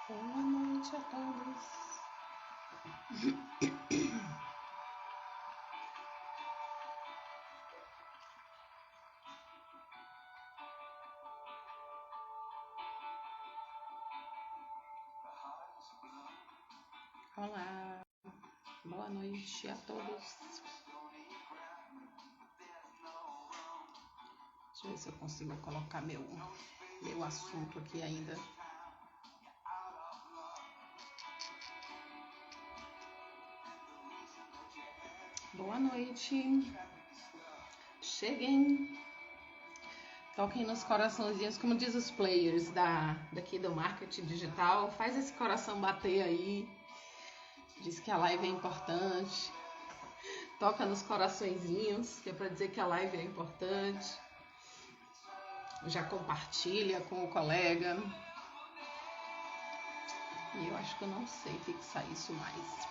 Boa noite a todos. Olá, boa noite a todos. Deixa eu ver se eu consigo colocar meu assunto aqui ainda. Boa noite. Cheguem. Toquem nos coraçãozinhos, como diz os players daqui do marketing digital. Faz esse coração bater aí. Diz que a live é importante. Toca nos coraçõezinhos, que é para dizer que a live é importante. Já compartilha com o colega. E eu acho que eu não sei fixar isso mais.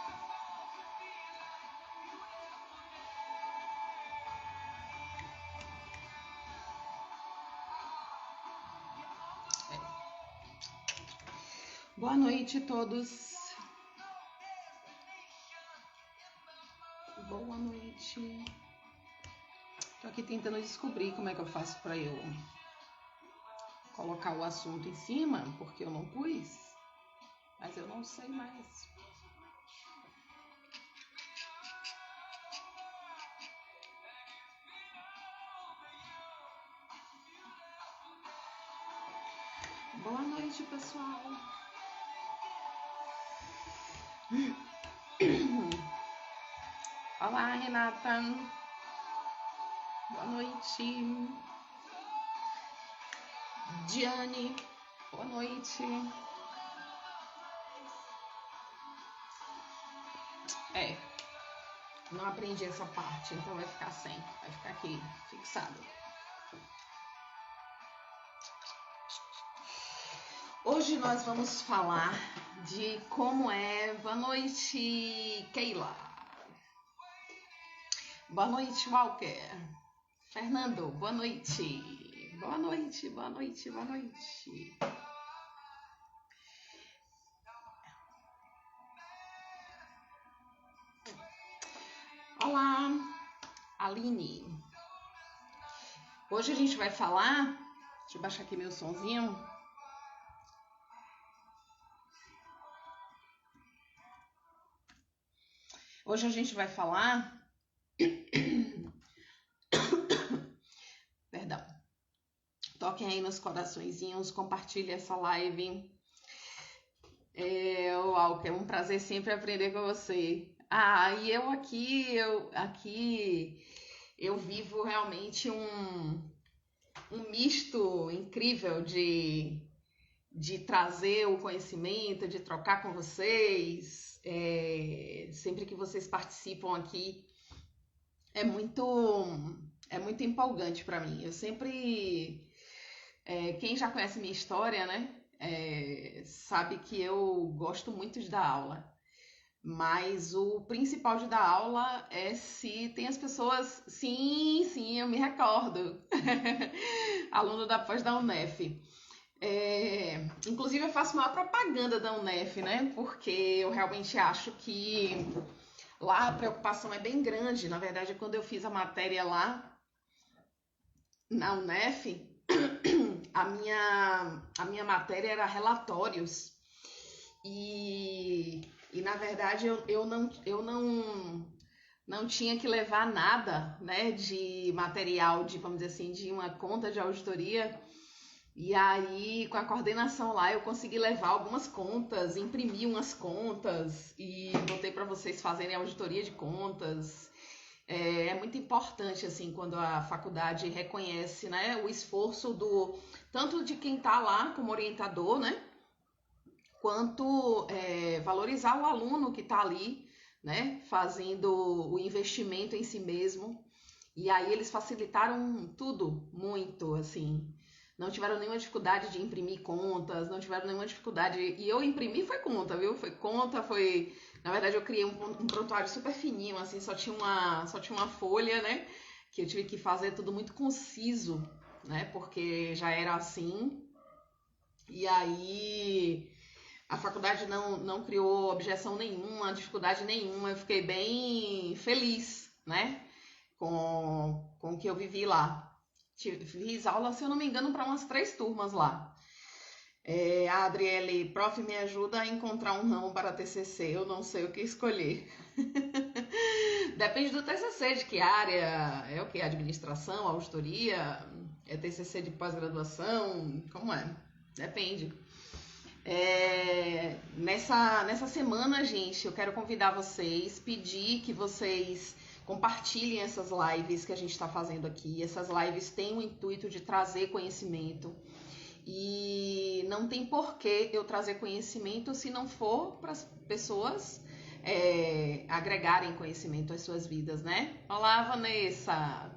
Boa noite a todos. Boa noite. Tô aqui tentando descobrir como é que eu faço para eu colocar o assunto em cima, porque eu não pus, mas eu não sei mais. Boa noite, pessoal. Olá, Renata. Boa noite. Diane. Boa noite. Não aprendi essa parte, então vai ficar sem. Vai ficar aqui fixado. Hoje nós vamos falar de como é. Boa noite, Keila. Boa noite, Walker. Fernando, boa noite. Boa noite, boa noite, boa noite. Olá, Aline. Hoje a gente vai falar. Deixa eu baixar aqui meu sonzinho. Hoje a gente vai falar. Perdão. Toquem aí nos coraçõezinhos, compartilhem essa live. Walker, é um prazer sempre aprender com você. E eu aqui eu vivo realmente um misto incrível de trazer o conhecimento, de trocar com vocês. Sempre que vocês participam aqui, é muito empolgante para mim. Eu sempre... quem já conhece minha história, né? Sabe que eu gosto muito de dar aula. Mas o principal de dar aula é se tem as pessoas... Sim, eu me recordo. Aluno da pós da UNEF. Inclusive eu faço uma propaganda da UNEF, né? Porque eu realmente acho que lá a preocupação é bem grande. Na verdade, quando eu fiz a matéria lá na UNEF, a minha matéria era relatórios. E na verdade eu não tinha que levar nada, né, de material, de, vamos dizer assim, de uma conta de auditoria. E aí, com a coordenação lá, eu consegui levar algumas contas, imprimir umas contas e botei para vocês fazerem auditoria de contas. É muito importante, assim, quando a faculdade reconhece, né, o esforço tanto de quem está lá como orientador, né, quanto valorizar o aluno que está ali, né, fazendo o investimento em si mesmo. E aí eles facilitaram tudo muito, assim. Não tiveram nenhuma dificuldade de imprimir contas, não tiveram nenhuma dificuldade... E eu imprimi foi conta, viu? Foi conta, foi... Na verdade, eu criei um prontuário super fininho, assim, só tinha uma folha, né? Que eu tive que fazer tudo muito conciso, né? Porque já era assim. E aí... A faculdade não criou objeção nenhuma, dificuldade nenhuma. Eu fiquei bem feliz, né? Com o que eu vivi lá. Fiz aula, se eu não me engano, para umas 3 turmas lá. A Adriele, prof, me ajuda a encontrar um ramo para TCC. Eu não sei o que escolher. Depende do TCC, de que área, é o que? Administração, auditoria, é TCC de pós-graduação, como é? Depende. Nessa semana, gente, eu quero convidar vocês, pedir que vocês compartilhem essas lives que a gente está fazendo aqui. Essas lives têm o intuito de trazer conhecimento e não tem porquê eu trazer conhecimento se não for para as pessoas agregarem conhecimento às suas vidas, né? Olá, Vanessa!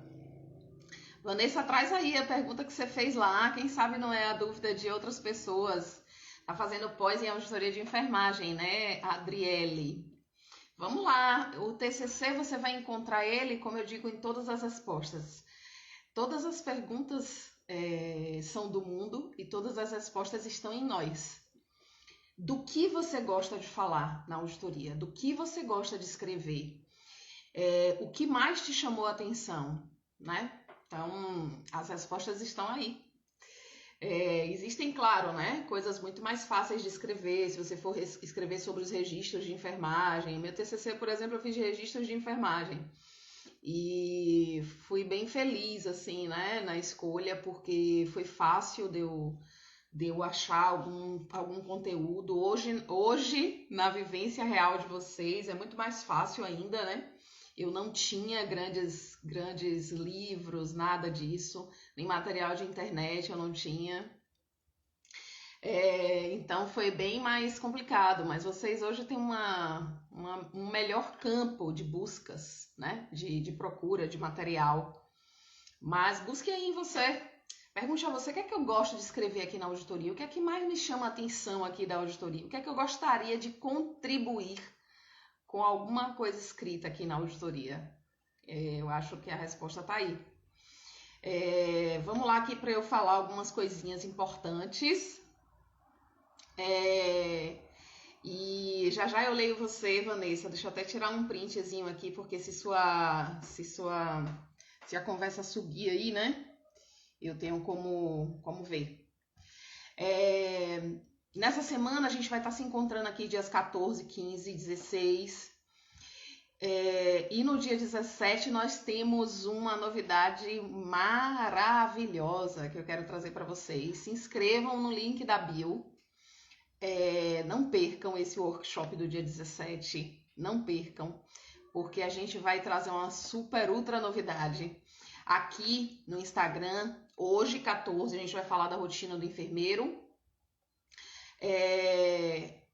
Vanessa, traz aí a pergunta que você fez lá, quem sabe não é a dúvida de outras pessoas. Tá fazendo pós em auditoria de enfermagem, né, Adriele? Vamos lá, o TCC você vai encontrar ele, como eu digo, em todas as respostas. Todas as perguntas são do mundo e todas as respostas estão em nós. Do que você gosta de falar na auditoria? Do que você gosta de escrever? O que mais te chamou a atenção, né? Então, as respostas estão aí. Existem, claro, né, coisas muito mais fáceis de escrever, se você for escrever sobre os registros de enfermagem. Meu TCC, por exemplo, eu fiz registros de enfermagem. E fui bem feliz, assim, né, na escolha, porque foi fácil de eu achar algum conteúdo. Hoje, na vivência real de vocês, é muito mais fácil ainda, né? Eu não tinha grandes livros, nada disso, nem material de internet eu não tinha. Então foi bem mais complicado, mas vocês hoje têm um melhor campo de buscas, né? De procura de material. Mas busque aí em você. Pergunte a você o que é que eu gosto de escrever aqui na auditoria, o que é que mais me chama a atenção aqui da auditoria, o que é que eu gostaria de contribuir com alguma coisa escrita aqui na auditoria. Eu acho que a resposta está aí. Vamos lá aqui para eu falar algumas coisinhas importantes. E já eu leio você, Vanessa. Deixa eu até tirar um printzinho aqui, porque se a conversa subir aí, né? Eu tenho como ver. Nessa semana a gente vai estar se encontrando aqui dias 14, 15, 16. E no dia 17 nós temos uma novidade maravilhosa que eu quero trazer para vocês. Se inscrevam no link da bio. Não percam esse workshop do dia 17. Não percam, porque a gente vai trazer uma super ultra novidade. Aqui no Instagram, hoje 14, a gente vai falar da rotina do enfermeiro.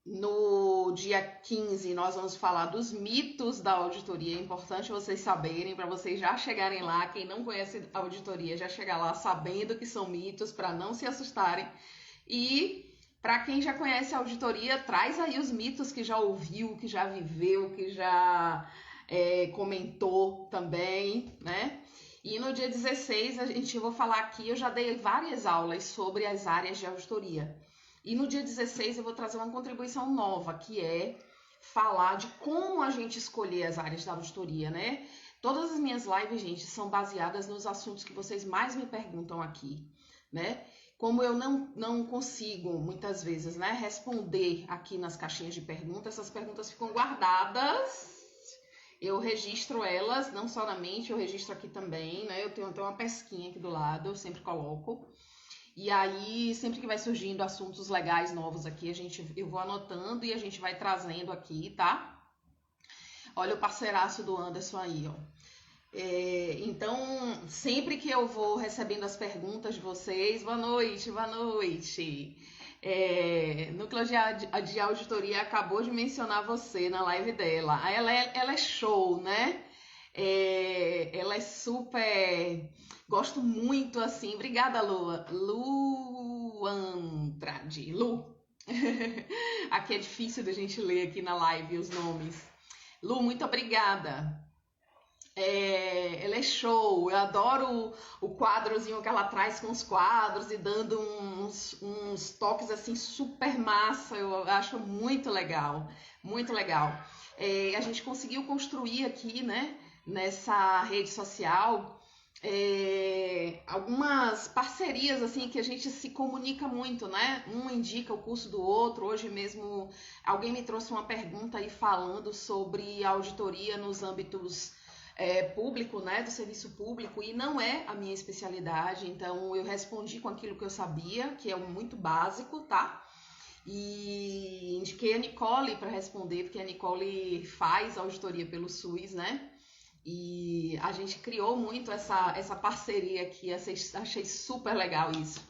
No dia 15, nós vamos falar dos mitos da auditoria. É importante vocês saberem, para vocês já chegarem lá. Quem não conhece a auditoria, já chegar lá sabendo que são mitos, para não se assustarem. E para quem já conhece a auditoria, traz aí os mitos que já ouviu, que já viveu, que já comentou também, né? E no dia 16, eu vou falar aqui, eu já dei várias aulas sobre as áreas de auditoria. E no dia 16 eu vou trazer uma contribuição nova, que é falar de como a gente escolher as áreas da auditoria, né? Todas as minhas lives, gente, são baseadas nos assuntos que vocês mais me perguntam aqui, né? Como eu não consigo, muitas vezes, né, responder aqui nas caixinhas de perguntas, essas perguntas ficam guardadas. Eu registro elas, não só na mente, eu registro aqui também, né? Eu tenho até uma pesquinha aqui do lado, eu sempre coloco. E aí, sempre que vai surgindo assuntos legais novos aqui, eu vou anotando e a gente vai trazendo aqui, tá? Olha o parceiraço do Anderson aí, ó. Então, sempre que eu vou recebendo as perguntas de vocês, boa noite, boa noite. Núcleo de Auditoria acabou de mencionar você na live dela. Ela é show, né? Ela é super... Gosto muito, assim. Obrigada, Lu Andrade. Lu. Aqui é difícil da gente ler aqui na live os nomes. Lu, muito obrigada. Ela é show, eu adoro o quadrozinho que ela traz com os quadros e dando uns toques assim super massa, eu acho muito legal, muito legal. A gente conseguiu construir aqui, né, nessa rede social, algumas parcerias assim que a gente se comunica muito, né? Um indica o curso do outro. Hoje mesmo alguém me trouxe uma pergunta aí falando sobre auditoria nos âmbitos público, né, do serviço público, e não é a minha especialidade, então eu respondi com aquilo que eu sabia, que é muito básico, tá? E indiquei a Nicole para responder, porque a Nicole faz auditoria pelo SUS, né? E a gente criou muito essa parceria aqui, achei super legal isso.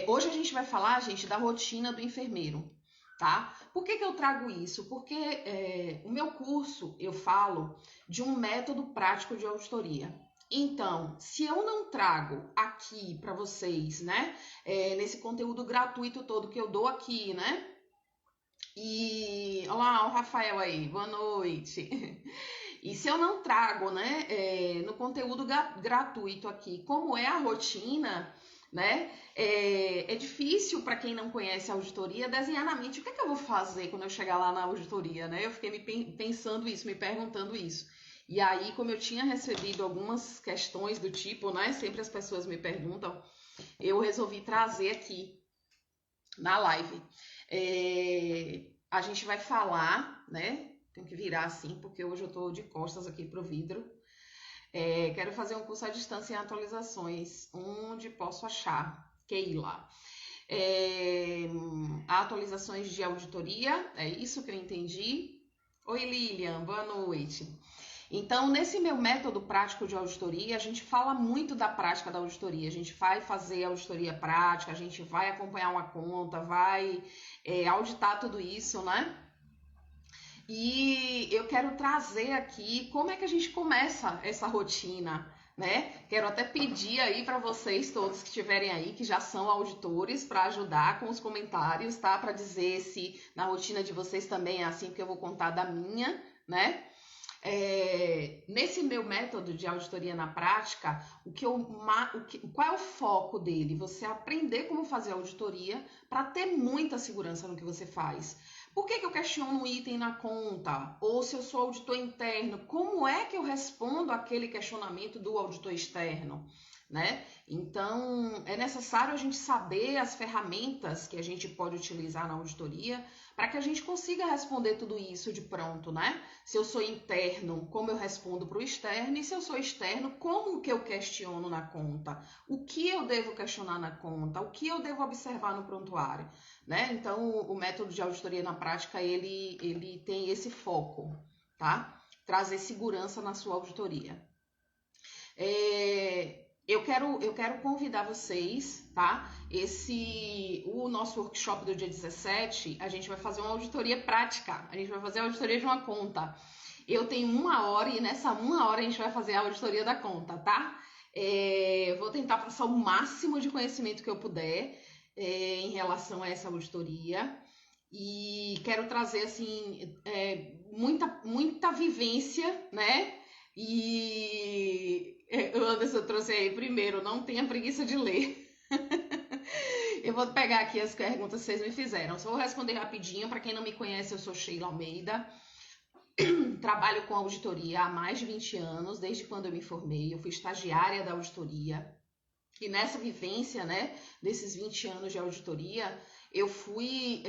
Hoje a gente vai falar, gente, da rotina do enfermeiro, tá? Por que eu trago isso? Porque o meu curso, eu falo de um método prático de auditoria. Então, se eu não trago aqui para vocês, né, nesse conteúdo gratuito todo que eu dou aqui, né? E olha lá, o Rafael aí, boa noite. E se eu não trago, né, no conteúdo gratuito aqui, como é a rotina, né, é difícil para quem não conhece a auditoria desenhar na mente o que é que eu vou fazer quando eu chegar lá na auditoria, né? Eu fiquei pensando isso, me perguntando isso. E aí, como eu tinha recebido algumas questões do tipo, né, sempre as pessoas me perguntam, eu resolvi trazer aqui na live. A gente vai falar, né? Tenho que virar assim, porque hoje eu tô de costas aqui pro vidro. Quero fazer um curso à distância em atualizações. Onde posso achar? Keila. Atualizações de auditoria, é isso que eu entendi. Oi, Lilian, boa noite. Então, nesse meu método prático de auditoria, a gente fala muito da prática da auditoria. A gente vai fazer auditoria prática, a gente vai acompanhar uma conta, vai auditar tudo isso, né? E eu quero trazer aqui como é que a gente começa essa rotina, né? Quero até pedir aí para vocês todos que estiverem aí, que já são auditores, para ajudar com os comentários, tá? Para dizer se na rotina de vocês também é assim, porque eu vou contar da minha, né? Nesse meu método de auditoria na prática, qual é o foco dele? Você aprender como fazer auditoria para ter muita segurança no que você faz. Por que eu questiono um item na conta? Ou se eu sou auditor interno, como é que eu respondo aquele questionamento do auditor externo? Né? Então, é necessário a gente saber as ferramentas que a gente pode utilizar na auditoria para que a gente consiga responder tudo isso de pronto, né? Se eu sou interno, como eu respondo para o externo? E se eu sou externo, como que eu questiono na conta? O que eu devo questionar na conta? O que eu devo observar no prontuário? Né? Então, o método de auditoria na prática, ele tem esse foco, tá? Trazer segurança na sua auditoria. Eu quero convidar vocês, tá? O nosso workshop do dia 17, a gente vai fazer uma auditoria prática. A gente vai fazer a auditoria de uma conta. Eu tenho 1 hora e nessa 1 hora a gente vai fazer a auditoria da conta, tá? Eu vou tentar passar o máximo de conhecimento que eu puder em relação a essa auditoria. E quero trazer, assim, muita vivência, né? E o Anderson trouxe aí primeiro, não tenha preguiça de ler. Eu vou pegar aqui as perguntas que vocês me fizeram. Só vou responder rapidinho. Para quem não me conhece, eu sou Sheila Almeida. Trabalho com auditoria há mais de 20 anos, desde quando eu me formei. Eu fui estagiária da auditoria. E nessa vivência, né, desses 20 anos de auditoria, eu fui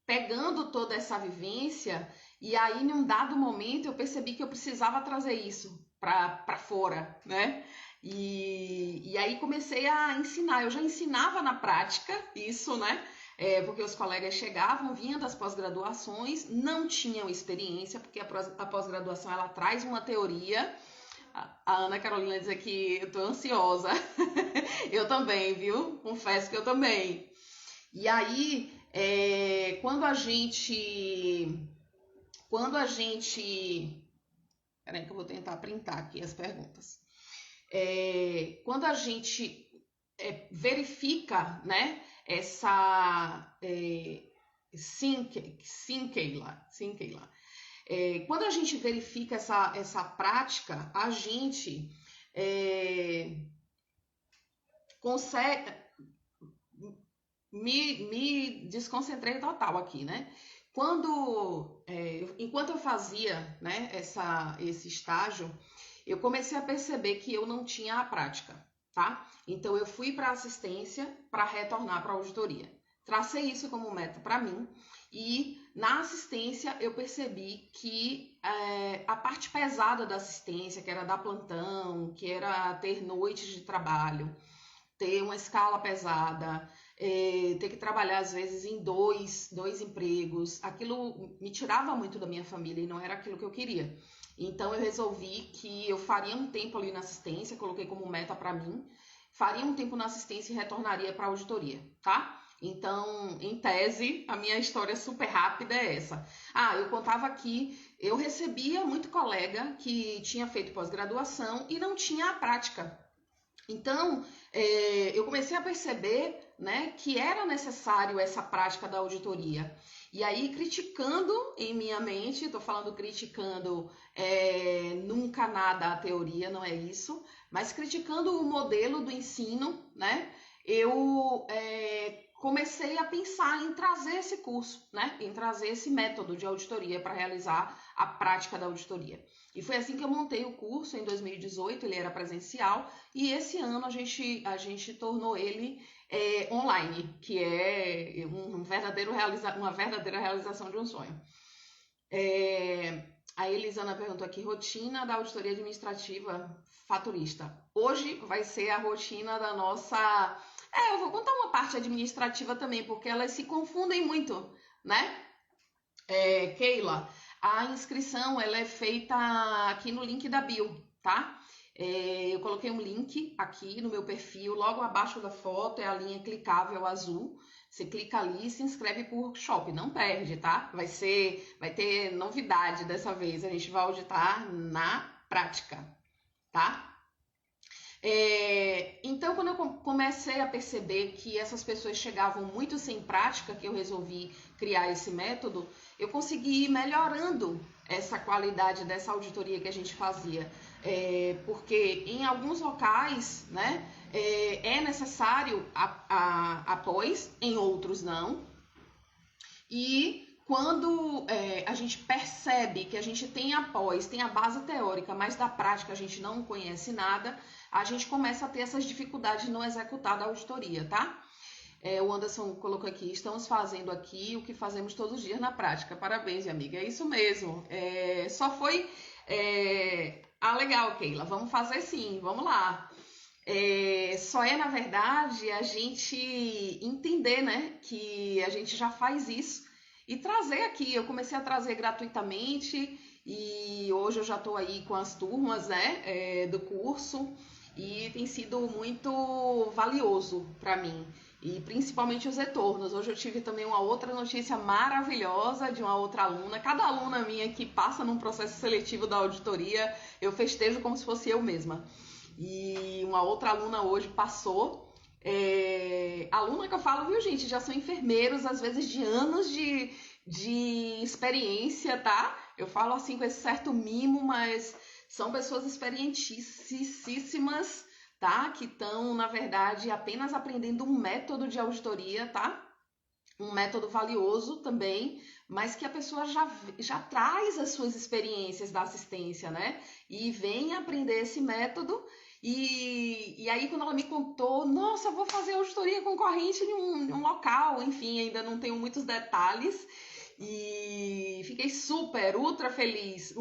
pegando toda essa vivência e aí, em um dado momento, eu percebi que eu precisava trazer isso para fora, né? E aí comecei a ensinar. Eu já ensinava na prática isso, né? Porque os colegas chegavam, vinham das pós-graduações, não tinham experiência, porque a pós-graduação ela traz uma teoria. A Ana Carolina diz aqui, eu tô ansiosa. Eu também, viu? Confesso que eu também. E aí, quando a gente... Peraí que eu vou tentar printar aqui as perguntas. Quando a gente verifica, né, essa... Sim, Keila. Quando a gente verifica essa prática, a gente consegue... Me desconcentrei total aqui, né? Enquanto eu fazia, né, esse estágio, eu comecei a perceber que eu não tinha a prática, tá? Então eu fui para assistência para retornar para a auditoria. Tracei isso como meta para mim e na assistência eu percebi que a parte pesada da assistência, que era dar plantão, que era ter noites de trabalho, ter uma escala pesada, ter que trabalhar às vezes em dois empregos, aquilo me tirava muito da minha família e não era aquilo que eu queria. Então eu resolvi que eu faria um tempo ali na assistência, coloquei como meta para mim, faria um tempo na assistência e retornaria para a auditoria, tá? Então, em tese, a minha história super rápida é essa. Eu contava que eu recebia muito colega que tinha feito pós-graduação e não tinha a prática. Então, eu comecei a perceber, né, que era necessário essa prática da auditoria. E aí, criticando em minha mente, estou falando criticando nunca nada a teoria, não é isso, mas criticando o modelo do ensino, né, eu comecei a pensar em trazer esse curso, né, em trazer esse método de auditoria para realizar a prática da auditoria. E foi assim que eu montei o curso em 2018, ele era presencial, e esse ano a gente tornou ele online, que é uma verdadeira realização de um sonho. A Elisana perguntou aqui, rotina da auditoria administrativa faturista. Hoje vai ser a rotina da nossa... eu vou contar uma parte administrativa também, porque elas se confundem muito, né? Keila, a inscrição ela é feita aqui no link da bio, tá? Eu coloquei um link aqui no meu perfil, logo abaixo da foto é a linha clicável azul. Você clica ali e se inscreve por workshop, não perde, tá? Vai ter novidade dessa vez, a gente vai auditar na prática, tá? Então, quando eu comecei a perceber que essas pessoas chegavam muito sem prática, que eu resolvi criar esse método, eu consegui ir melhorando essa qualidade dessa auditoria que a gente fazia. Porque em alguns locais, né, é necessário após, em outros não. E quando a gente percebe que a gente tem após, tem a base teórica, mas da prática a gente não conhece nada, a gente começa a ter essas dificuldades de não executar da auditoria, tá? O Anderson colocou aqui, estamos fazendo aqui o que fazemos todos os dias na prática. Parabéns, minha amiga, é isso mesmo. Só foi... legal, Keila, vamos fazer sim, vamos lá. Só na verdade, a gente entender, né, que a gente já faz isso e trazer aqui. Eu comecei a trazer gratuitamente e hoje eu já estou aí com as turmas, né, do curso e tem sido muito valioso para mim. E principalmente os retornos. Hoje eu tive também uma outra notícia maravilhosa de uma outra aluna. Cada aluna minha que passa num processo seletivo da auditoria, eu festejo como se fosse eu mesma. E uma outra aluna hoje passou. Aluna que eu falo, viu, gente? Já são enfermeiros, às vezes de anos de experiência, tá? Eu falo assim com esse certo mimo, mas são pessoas experientíssimas, tá? Que estão, na verdade, apenas aprendendo um método de auditoria, tá? Um método valioso também, mas que a pessoa já traz as suas experiências da assistência, né? E vem aprender esse método. E aí, quando ela me contou, nossa, eu vou fazer auditoria concorrente em um local, enfim, ainda não tenho muitos detalhes. E fiquei ultra feliz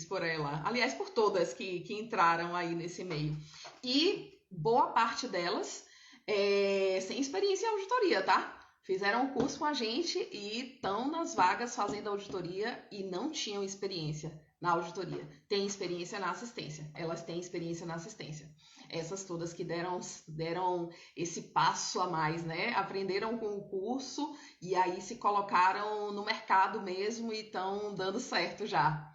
por ela. Aliás, por todas que entraram aí nesse meio. E boa parte delas sem experiência em auditoria, tá? Fizeram o curso com a gente e estão nas vagas fazendo auditoria e não tinham experiência na auditoria. Tem experiência na assistência. Elas têm experiência na assistência. Essas todas que deram esse passo a mais, né? Aprenderam com o curso e aí se colocaram no mercado mesmo e estão dando certo já.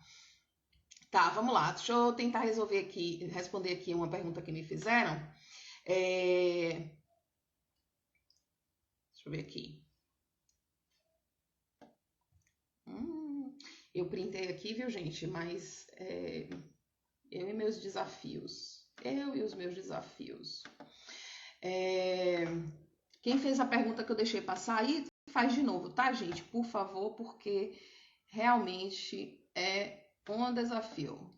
Tá, vamos lá. Deixa eu tentar responder aqui uma pergunta que me fizeram. Deixa eu ver aqui. Eu printei aqui, viu, gente? Mas eu e meus desafios. Eu e os meus desafios. Quem fez a pergunta que eu deixei passar aí, faz de novo, tá, gente? Por favor, porque realmente é um desafio.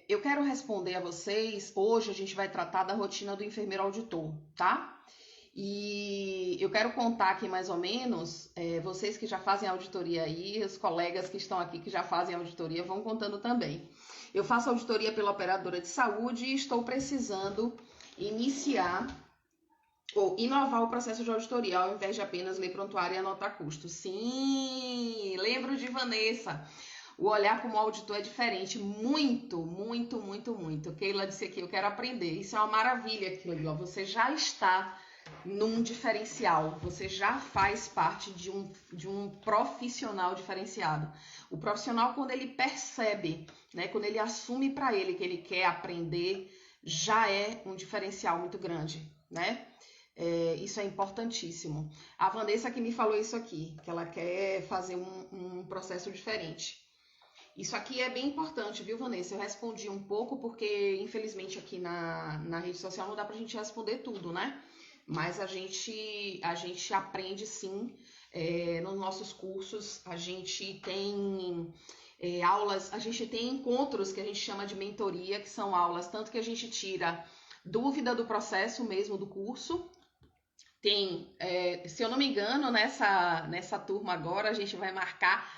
Eu quero responder a vocês. Hoje a gente vai tratar da rotina do enfermeiro auditor, tá? E eu quero contar aqui mais ou menos, vocês que já fazem auditoria aí, os colegas que estão aqui que já fazem auditoria vão contando também. Eu faço auditoria pela operadora de saúde e estou precisando iniciar ou inovar o processo de auditoria, ao invés de apenas ler prontuário e anotar custo. Sim, lembro de Vanessa. O olhar como auditor é diferente, muito, muito, muito, muito. Keila disse aqui, eu quero aprender. Isso é uma maravilha, Keila. Você já está num diferencial, você já faz parte de um profissional diferenciado. O profissional, quando ele percebe, né, quando ele assume para ele que ele quer aprender, já é um diferencial muito grande, né? Isso é importantíssimo. A Vanessa que me falou isso aqui, que ela quer fazer um processo diferente. Isso aqui é bem importante, viu, Vanessa? Eu respondi um pouco porque, infelizmente, aqui na rede social não dá pra gente responder tudo, né? Mas a gente aprende sim nos nossos cursos, a gente tem aulas, a gente tem encontros que a gente chama de mentoria, que são aulas, tanto que a gente tira dúvida do processo mesmo do curso. Tem, se eu não me engano, nessa turma agora a gente vai marcar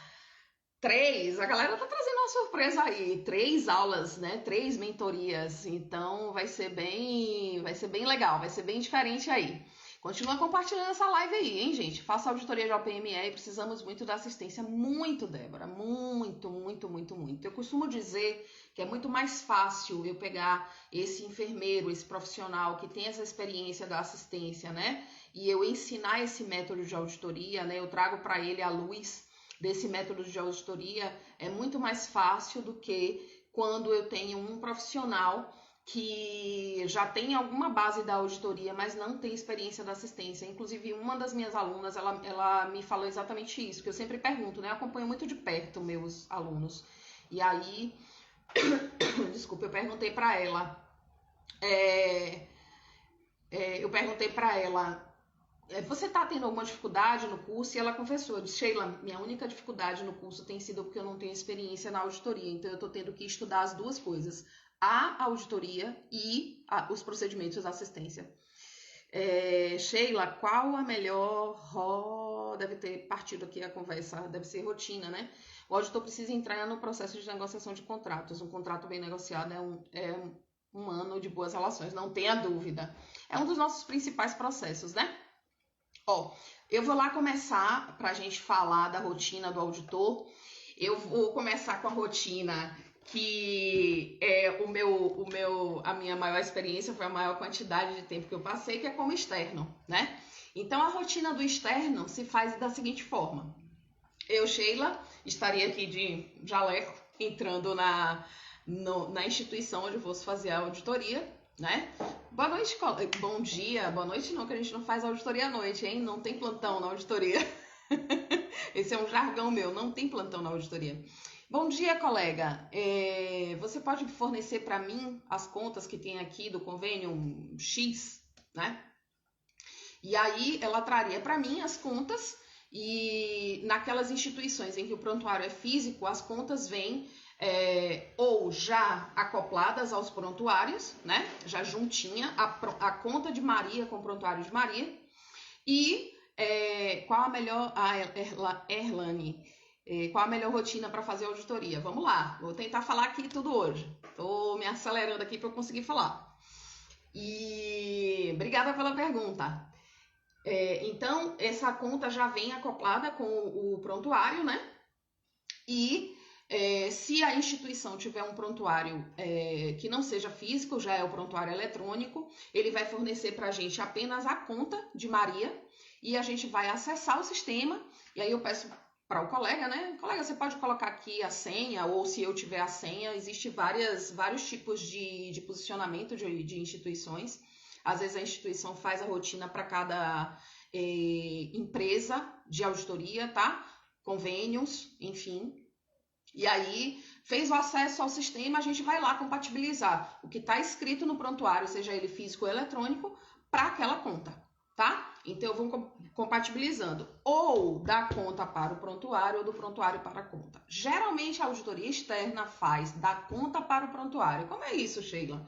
3, a galera tá trazendo uma surpresa aí, 3 aulas, né? 3 mentorias, então vai ser bem legal, vai ser bem diferente aí. Continua compartilhando essa live aí, hein, gente? Faça auditoria de OPME e precisamos muito da assistência, muito, Débora, muito, muito, muito, muito. Eu costumo dizer que é muito mais fácil eu pegar esse enfermeiro, esse profissional que tem essa experiência da assistência, né? E eu ensinar esse método de auditoria, né? Eu trago para ele a luz desse método de auditoria, é muito mais fácil do que quando eu tenho um profissional que já tem alguma base da auditoria, mas não tem experiência da assistência. Inclusive, uma das minhas alunas, ela me falou exatamente isso, que eu sempre pergunto, né? Eu acompanho muito de perto meus alunos. E aí, desculpa, eu perguntei para ela, você está tendo alguma dificuldade no curso? E ela confessou, eu disse, Sheila, minha única dificuldade no curso tem sido porque eu não tenho experiência na auditoria, então eu estou tendo que estudar as duas coisas, a auditoria e os procedimentos da assistência. Sheila, qual a melhor... Deve ter partido aqui a conversa, deve ser rotina, né? O auditor precisa entrar no processo de negociação de contratos. Um contrato bem negociado é um ano de boas relações, não tenha dúvida. É um dos nossos principais processos, né? Eu vou lá começar para a gente falar da rotina do auditor. Eu vou começar com a rotina que a minha maior experiência foi a maior quantidade de tempo que eu passei, que é como externo, né? Então, a rotina do externo se faz da seguinte forma. Eu, Sheila, estaria aqui de jaleco, entrando na instituição onde eu vou fazer a auditoria, né? Boa noite, bom dia, boa noite não, que a gente não faz auditoria à noite, hein? Não tem plantão na auditoria. Esse é um jargão meu, não tem plantão na auditoria. Bom dia, colega. Você pode fornecer para mim as contas que tem aqui do convênio X, né? E aí ela traria para mim as contas e naquelas instituições em que o prontuário é físico, as contas vêm ou já acopladas aos prontuários, né? Já juntinha, a conta de Maria com o prontuário de Maria. E qual a melhor... Erlane, qual a melhor rotina para fazer auditoria? Vamos lá, vou tentar falar aqui tudo hoje. Estou me acelerando aqui para eu conseguir falar. E obrigada pela pergunta. Então, essa conta já vem acoplada com o prontuário, né? E se a instituição tiver um prontuário que não seja físico, já é o prontuário eletrônico, ele vai fornecer para a gente apenas a conta de Maria e a gente vai acessar o sistema. E aí eu peço para o colega, né? Colega, você pode colocar aqui a senha, ou se eu tiver a senha, existe vários tipos de posicionamento de instituições. Às vezes a instituição faz a rotina para cada empresa de auditoria, tá? convênios, enfim. E aí, fez o acesso ao sistema, a gente vai lá compatibilizar o que está escrito no prontuário, seja ele físico ou eletrônico, para aquela conta, tá? Então, eu vou compatibilizando ou da conta para o prontuário ou do prontuário para a conta. Geralmente, a auditoria externa faz da conta para o prontuário. Como é isso, Sheila?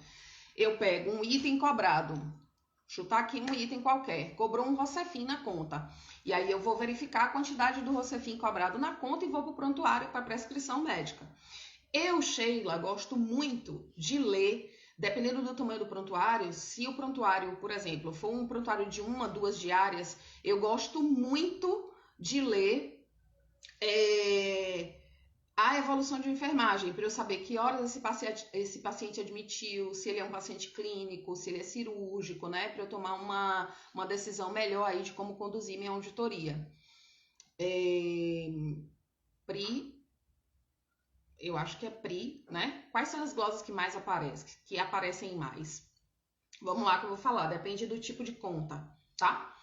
Eu pego um item cobrado, chutar aqui um item qualquer, cobrou um Rocefin na conta. E aí eu vou verificar a quantidade do Rocefin cobrado na conta e vou para o prontuário para prescrição médica. Eu, Sheila, gosto muito de ler, dependendo do tamanho do prontuário, se o prontuário, por exemplo, for um prontuário de 1 a 2 diárias, eu gosto muito de ler a evolução de enfermagem, para eu saber que horas esse paciente admitiu, se ele é um paciente clínico, se ele é cirúrgico, né? Para eu tomar uma decisão melhor aí de como conduzir minha auditoria. PRI, eu acho que é PRI, né? Quais são as glosas que mais aparecem mais? Vamos lá que eu vou falar, depende do tipo de conta, tá?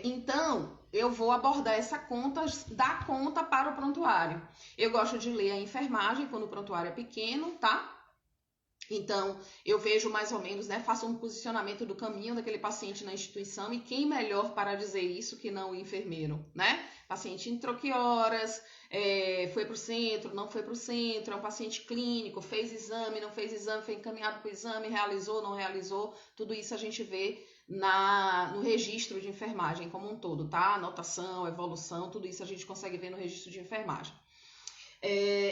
Então, eu vou abordar essa conta da conta para o prontuário. Eu gosto de ler a enfermagem quando o prontuário é pequeno, tá? Então, eu vejo mais ou menos, né? Faço um posicionamento do caminho daquele paciente na instituição e quem melhor para dizer isso que não o enfermeiro, né? Paciente entrou que horas, foi para o centro, não foi para o centro, é um paciente clínico, fez exame, não fez exame, foi encaminhado para o exame, realizou, não realizou, tudo isso a gente vê no registro de enfermagem como um todo, tá? Anotação, evolução, tudo isso a gente consegue ver no registro de enfermagem.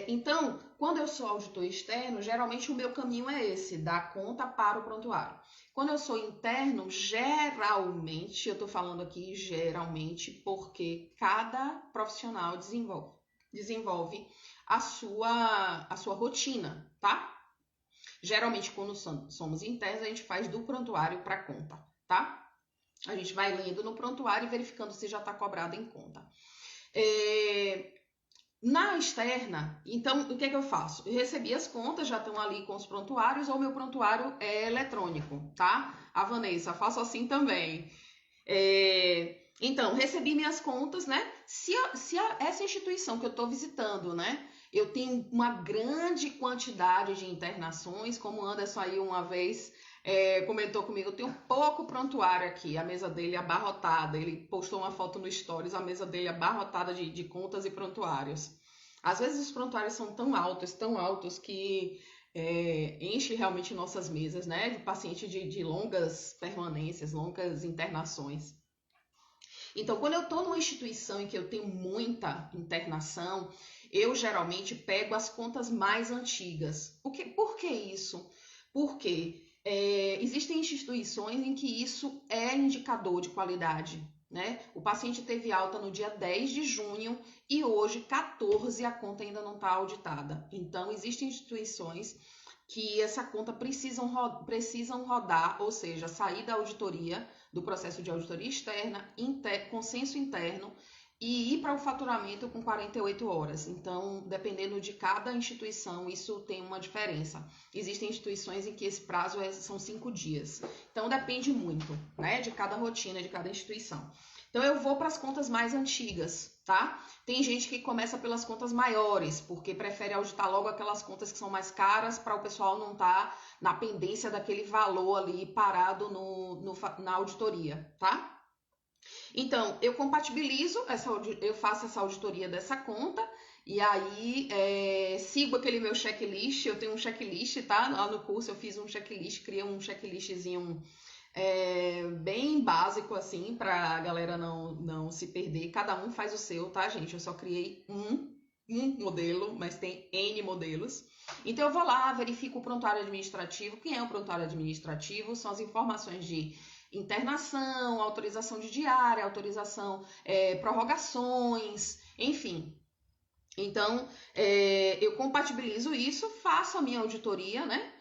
Então, quando eu sou auditor externo, geralmente o meu caminho é esse, da conta para o prontuário. Quando eu sou interno, geralmente, eu estou falando aqui geralmente porque cada profissional desenvolve a sua rotina, tá? Geralmente, quando somos internos, a gente faz do prontuário para conta, tá? A gente vai lendo no prontuário e verificando se já está cobrado em conta. Na externa, então, o que é que eu faço? Eu recebi as contas, já estão ali com os prontuários, ou meu prontuário é eletrônico, tá? A Vanessa, faço assim também. Então, recebi minhas contas, né? Essa instituição que eu estou visitando, né? Eu tenho uma grande quantidade de internações, como o Anderson aí uma vez comentou comigo, eu tenho pouco prontuário aqui, a mesa dele abarrotada, ele postou uma foto no Stories, a mesa dele abarrotada de contas e prontuários. Às vezes os prontuários são tão altos que enche realmente nossas mesas, né, de paciente de longas permanências, longas internações. Então, quando eu estou numa instituição em que eu tenho muita internação, eu geralmente pego as contas mais antigas. Por que isso? Porque existem instituições em que isso é indicador de qualidade, né? O paciente teve alta no dia 10 de junho e hoje, 14, a conta ainda não está auditada. Então, existem instituições que essa conta precisam rodar, ou seja, sair da auditoria, do processo de auditoria externa, consenso interno, e ir para o faturamento com 48 horas. Então, dependendo de cada instituição, isso tem uma diferença. Existem instituições em que esse prazo são 5 dias. Então, depende muito, né, de cada rotina, de cada instituição. Então, eu vou para as contas mais antigas, tá? Tem gente que começa pelas contas maiores, porque prefere auditar logo aquelas contas que são mais caras para o pessoal não estar na pendência daquele valor ali parado na auditoria, tá? Então, eu compatibilizo, eu faço essa auditoria dessa conta e aí sigo aquele meu checklist. Eu tenho um checklist, tá? Lá no curso eu fiz um checklist, criei um checklistzinho bem básico, assim, pra galera não se perder. Cada um faz o seu, tá, gente? Eu só criei um modelo, mas tem N modelos. Então, eu vou lá, verifico o prontuário administrativo. Quem é o prontuário administrativo? São as informações de internação, autorização de diária, autorização, prorrogações, enfim. Então, eu compatibilizo isso, faço a minha auditoria, né?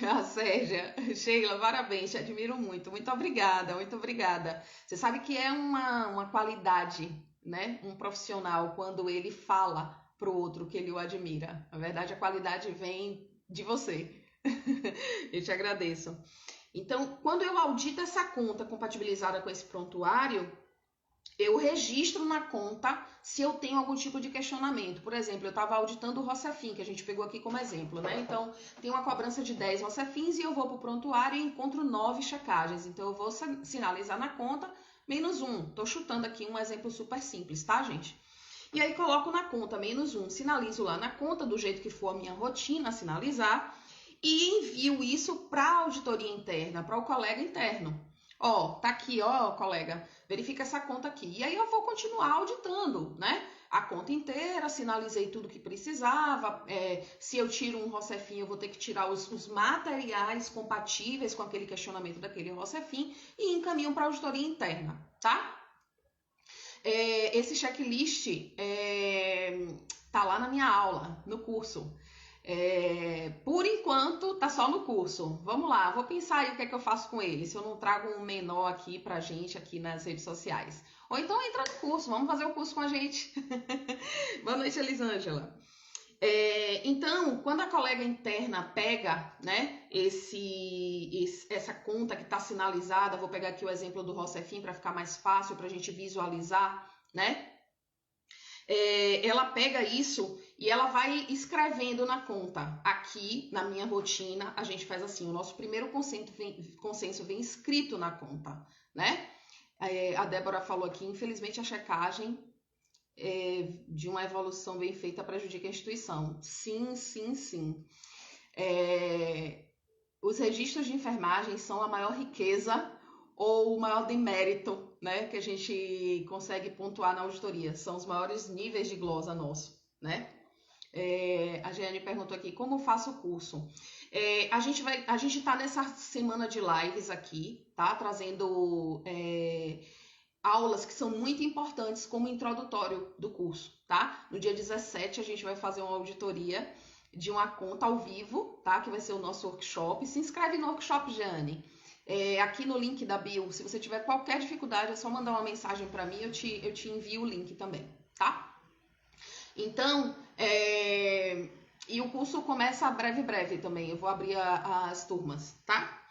A Sérgia, Sheila, parabéns, te admiro muito. Muito obrigada, muito obrigada. Você sabe que é uma qualidade, né? Um profissional, quando ele fala pro outro que ele o admira. Na verdade, a qualidade vem de você. Eu te agradeço. Então, quando eu audito essa conta compatibilizada com esse prontuário, eu registro na conta se eu tenho algum tipo de questionamento. Por exemplo, eu estava auditando o Rocefin, que a gente pegou aqui como exemplo, né? Então, tem uma cobrança de 10 Rocefins e eu vou para o prontuário e encontro 9 checagens. Então, eu vou sinalizar na conta -1. Estou chutando aqui um exemplo super simples, tá, gente? E aí, coloco na conta -1, sinalizo lá na conta, do jeito que for a minha rotina, sinalizar, e envio isso para a auditoria interna, para o colega interno. Ó, tá aqui, ó, colega, verifica essa conta aqui. E aí eu vou continuar auditando, né? A conta inteira, sinalizei tudo que precisava. Se eu tiro um Rocefin, eu vou ter que tirar os materiais compatíveis com aquele questionamento daquele Rocefin e encaminho para a auditoria interna, tá? Esse checklist tá lá na minha aula, no curso. Por enquanto, tá só no curso. Vamos lá, vou pensar aí o que é que eu faço com ele, se eu não trago um menor aqui pra gente, aqui nas redes sociais. Ou então entra no curso, vamos fazer o curso com a gente. Boa noite, Elisângela. Então, quando a colega interna pega, né, essa conta que está sinalizada, vou pegar aqui o exemplo do Rocefin para ficar mais fácil para a gente visualizar, né? Ela pega isso e ela vai escrevendo na conta. Aqui, na minha rotina, a gente faz assim, o nosso primeiro consenso vem escrito na conta, né? A Débora falou aqui, infelizmente a checagem de uma evolução bem feita prejudica a instituição. Sim, sim, sim. Os registros de enfermagem são a maior riqueza ou o maior demérito, né, que a gente consegue pontuar na auditoria. São os maiores níveis de glosa nosso, né? A Jeane perguntou aqui, como faço o curso? A gente está nessa semana de lives aqui, tá? Trazendo aulas que são muito importantes como introdutório do curso, tá? No dia 17 a gente vai fazer uma auditoria de uma conta ao vivo, tá? Que vai ser o nosso workshop. Se inscreve no workshop, Jeane. Aqui no link da bio, se você tiver qualquer dificuldade, é só mandar uma mensagem para mim, eu te envio o link também, tá? Então, e o curso começa breve também, eu vou abrir as turmas, tá?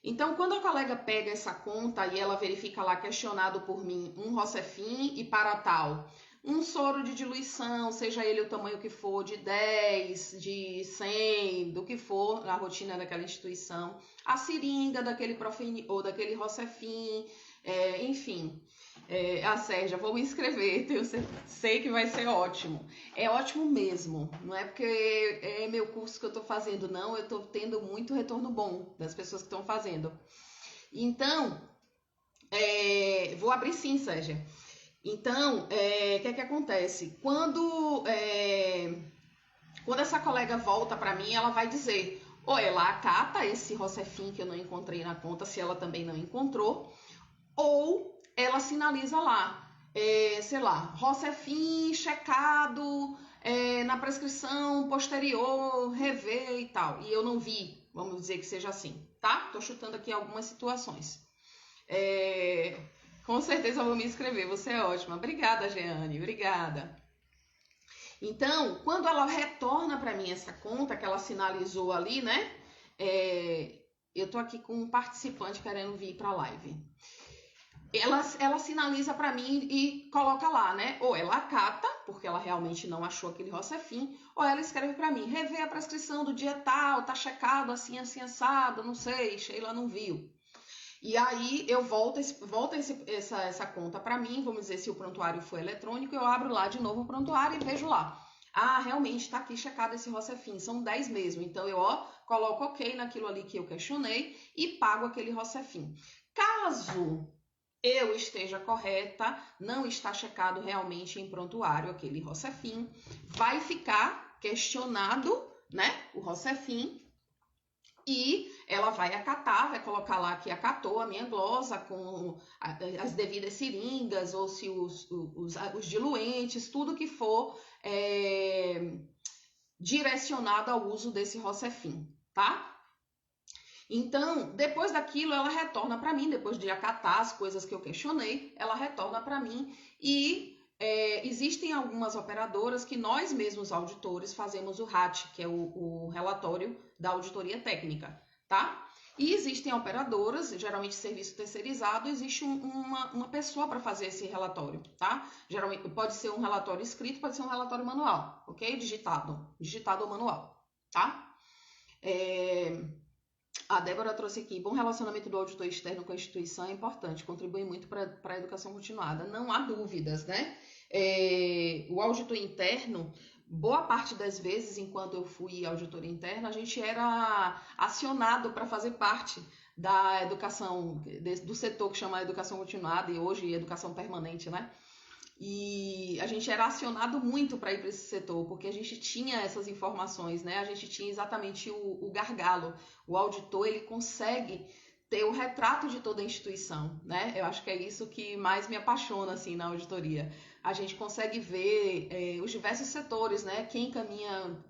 Então, quando a colega pega essa conta e ela verifica lá, questionado por mim, um Rocefin e para tal, um soro de diluição, seja ele o tamanho que for, de 10, de 100, do que for, na rotina daquela instituição, a seringa daquele Profeni ou daquele Rocefin, enfim. A Sérgia, vou me inscrever, sei que vai ser ótimo. É ótimo mesmo, não é porque é meu curso que eu estou fazendo, não, eu estou tendo muito retorno bom das pessoas que estão fazendo. Então, vou abrir sim, Sérgia. Então, o que é que acontece? Quando essa colega volta para mim, ela vai dizer, ou ela acata esse Rocefin que eu não encontrei na conta, se ela também não encontrou, ou ela sinaliza lá, sei lá, Rocefin checado na prescrição posterior, rever e tal, e eu não vi, vamos dizer que seja assim, tá? Tô chutando aqui algumas situações. Com certeza eu vou me inscrever, você é ótima. Obrigada, Jeane, obrigada. Então, quando ela retorna para mim essa conta que ela sinalizou ali, né? Eu tô aqui com um participante querendo vir para a live. Ela sinaliza para mim e coloca lá, né? Ou ela acata, porque ela realmente não achou aquele Rocefin, ou ela escreve para mim, rever a prescrição do dia tal, tá checado assim, assim, assado, não sei, Sheila não viu. E aí eu volto essa conta para mim, vamos dizer, se o prontuário for eletrônico, eu abro lá de novo o prontuário e vejo lá. Ah, realmente está aqui checado esse Rocefin, são 10 mesmo. Então eu coloco OK naquilo ali que eu questionei e pago aquele Rocefin. Caso eu esteja correta, não está checado realmente em prontuário aquele Rocefin, vai ficar questionado, né, o Rocefin, e ela vai acatar, vai colocar lá que acatou a minha glosa com as devidas seringas, ou se os diluentes, tudo que for direcionado ao uso desse Rocefin, tá? Então, depois daquilo, ela retorna para mim, depois de acatar as coisas que eu questionei, ela retorna para mim e existem algumas operadoras que nós mesmos, auditores, fazemos o RAT, que é o relatório da auditoria técnica, tá? E existem operadoras, geralmente serviço terceirizado, existe uma pessoa para fazer esse relatório, tá? Geralmente pode ser um relatório escrito, pode ser um relatório manual, ok? Digitado ou manual, tá? A Débora trouxe aqui, bom relacionamento do auditor externo com a instituição é importante, contribui muito para a educação continuada, não há dúvidas, né? O auditor interno, boa parte das vezes, enquanto eu fui auditora interna, a gente era acionado para fazer parte da educação, do setor que chama educação continuada e hoje educação permanente, né? E a gente era acionado muito para ir para esse setor, porque a gente tinha essas informações, né? A gente tinha exatamente o gargalo. O auditor, ele consegue ter o retrato de toda a instituição, né? Eu acho que é isso que mais me apaixona, assim, na auditoria. A gente consegue ver os diversos setores, né? Quem caminha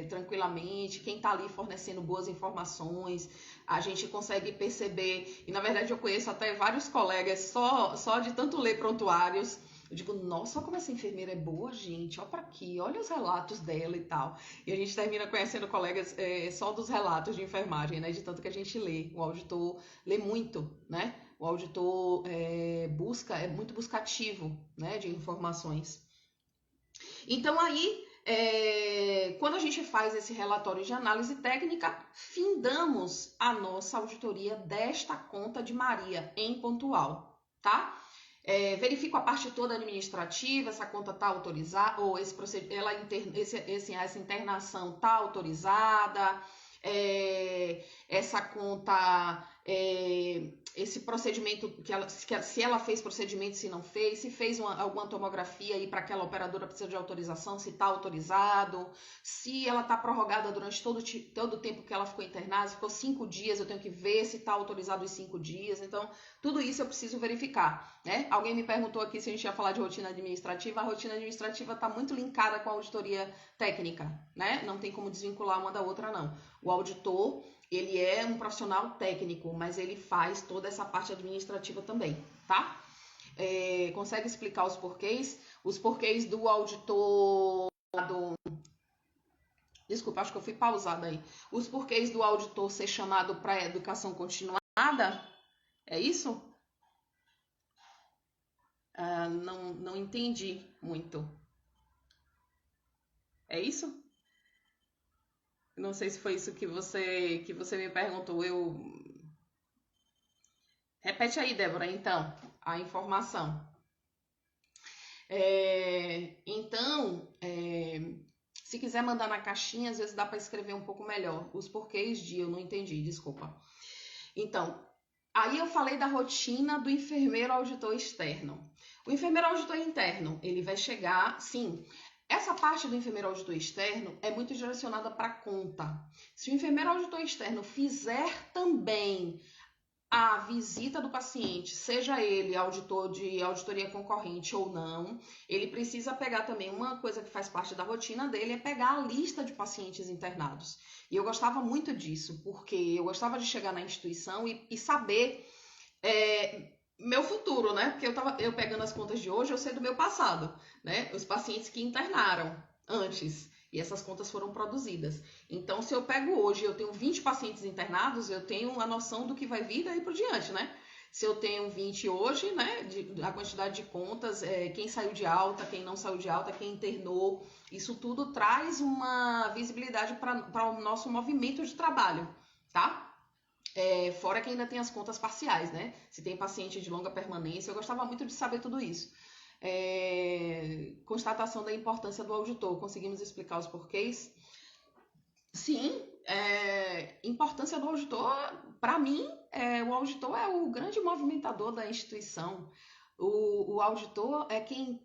tranquilamente, quem está ali fornecendo boas informações, a gente consegue perceber, e na verdade eu conheço até vários colegas só de tanto ler prontuários. Eu digo, nossa, como essa enfermeira é boa, gente, olha para aqui, olha os relatos dela e tal. E a gente termina conhecendo colegas só dos relatos de enfermagem, né? De tanto que a gente lê. O auditor lê muito, né? O auditor é muito buscativo, né? De informações. Então aí, quando a gente faz esse relatório de análise técnica, findamos a nossa auditoria desta conta de Maria em pontual, tá? Verifico a parte toda administrativa, essa conta está autorizada, ou essa internação está autorizada, essa conta, esse procedimento, se ela fez procedimento, se não fez, se fez alguma tomografia e para aquela operadora precisa de autorização, se está autorizado, se ela está prorrogada durante todo o tempo que ela ficou internada, se ficou 5 dias, eu tenho que ver se está autorizado os 5 dias, então tudo isso eu preciso verificar, né? Alguém me perguntou aqui se a gente ia falar de rotina administrativa. A rotina administrativa está muito linkada com a auditoria técnica, né? Não tem como desvincular uma da outra, não. O auditor, ele é um profissional técnico, mas ele faz toda essa parte administrativa também, tá? Consegue explicar os porquês? Os porquês do auditor... Desculpa, acho que eu fui pausada aí. Os porquês do auditor ser chamado para educação continuada? É isso? Não entendi muito. É isso? Não sei se foi isso que você me perguntou. Repete aí, Débora, então, a informação. Então, se quiser mandar na caixinha, às vezes dá para escrever um pouco melhor. Os porquês de eu não entendi, desculpa. Então, aí eu falei da rotina do enfermeiro auditor externo. O enfermeiro auditor interno, ele vai chegar, sim, essa parte do enfermeiro auditor externo é muito direcionada para a conta. Se o enfermeiro auditor externo fizer também a visita do paciente, seja ele auditor de auditoria concorrente ou não, ele precisa pegar também uma coisa que faz parte da rotina dele, é pegar a lista de pacientes internados. E eu gostava muito disso, porque eu gostava de chegar na instituição e saber meu futuro, né? Porque eu pegando as contas de hoje, eu sei do meu passado, né? Os pacientes que internaram antes. E essas contas foram produzidas. Então, se eu pego hoje, eu tenho 20 pacientes internados, eu tenho a noção do que vai vir daí por diante, né? Se eu tenho 20 hoje, né? A quantidade de contas, quem saiu de alta, quem não saiu de alta, quem internou, isso tudo traz uma visibilidade para o nosso movimento de trabalho, tá? Fora que ainda tem as contas parciais, né? Se tem paciente de longa permanência, eu gostava muito de saber tudo isso. Constatação da importância do auditor. Conseguimos explicar os porquês? Sim, importância do auditor, para mim, o auditor é o grande movimentador da instituição. O auditor é quem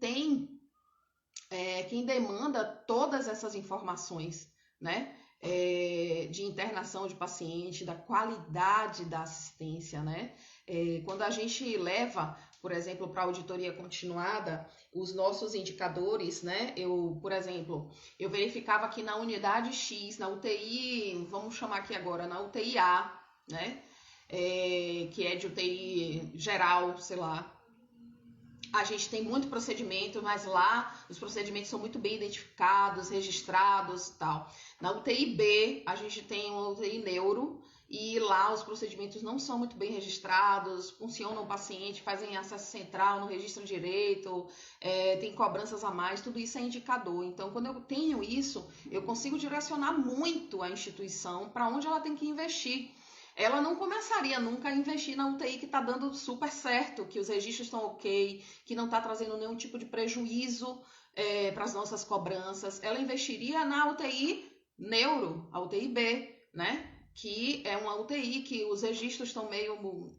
quem demanda todas essas informações, né? De internação de paciente, da qualidade da assistência, né? Quando a gente leva, por exemplo, para a auditoria continuada, os nossos indicadores, né? Por exemplo, eu verificava que na unidade X, na UTI, vamos chamar aqui agora, na UTI A, né? Que é de UTI geral, sei lá. A gente tem muito procedimento, mas lá os procedimentos são muito bem identificados, registrados e tal. Na UTI B, a gente tem uma UTI neuro e lá os procedimentos não são muito bem registrados, funcionam o paciente, fazem acesso central, não registra direito, tem cobranças a mais, tudo isso é indicador. Então, quando eu tenho isso, eu consigo direcionar muito a instituição para onde ela tem que investir. Ela não começaria nunca a investir na UTI que está dando super certo, que os registros estão ok, que não está trazendo nenhum tipo de prejuízo para as nossas cobranças. Ela investiria na UTI neuro, a UTI B, né? Que é uma UTI que os registros estão meio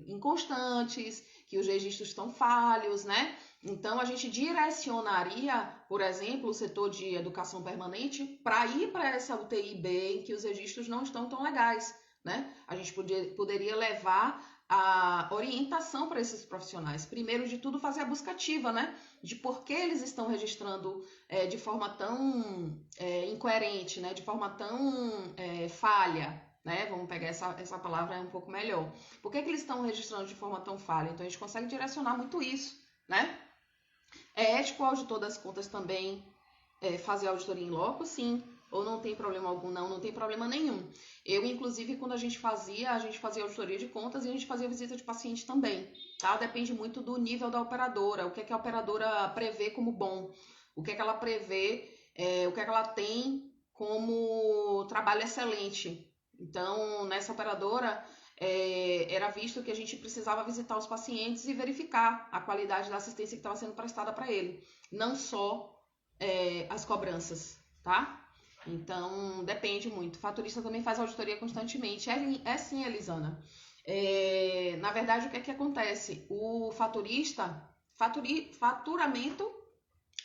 inconstantes, que os registros estão falhos, né? Então, a gente direcionaria, por exemplo, o setor de educação permanente para ir para essa UTI B, em que os registros não estão tão legais, né? A gente poderia levar a orientação para esses profissionais. Primeiro de tudo, fazer a busca ativa, né? De por que eles estão registrando de forma tão incoerente, né? De forma tão falha, né? Vamos pegar essa palavra um pouco melhor. Por que eles estão registrando de forma tão falha? Então, a gente consegue direcionar muito isso, né? É ético o auditor das contas também fazer auditoria em loco? Sim. Ou não tem problema algum? Não tem problema nenhum. Eu, inclusive, quando a gente fazia auditoria de contas e a gente fazia visita de paciente também, tá? Depende muito do nível da operadora, o que é que a operadora prevê como bom, o que é que ela prevê, o que é que ela tem como trabalho excelente. Então, nessa operadora, era visto que a gente precisava visitar os pacientes e verificar a qualidade da assistência que estava sendo prestada para ele, não só as cobranças, tá? Então, depende muito. O faturista também faz auditoria constantemente. É sim, Elisana. Na verdade, o que é que acontece? O faturamento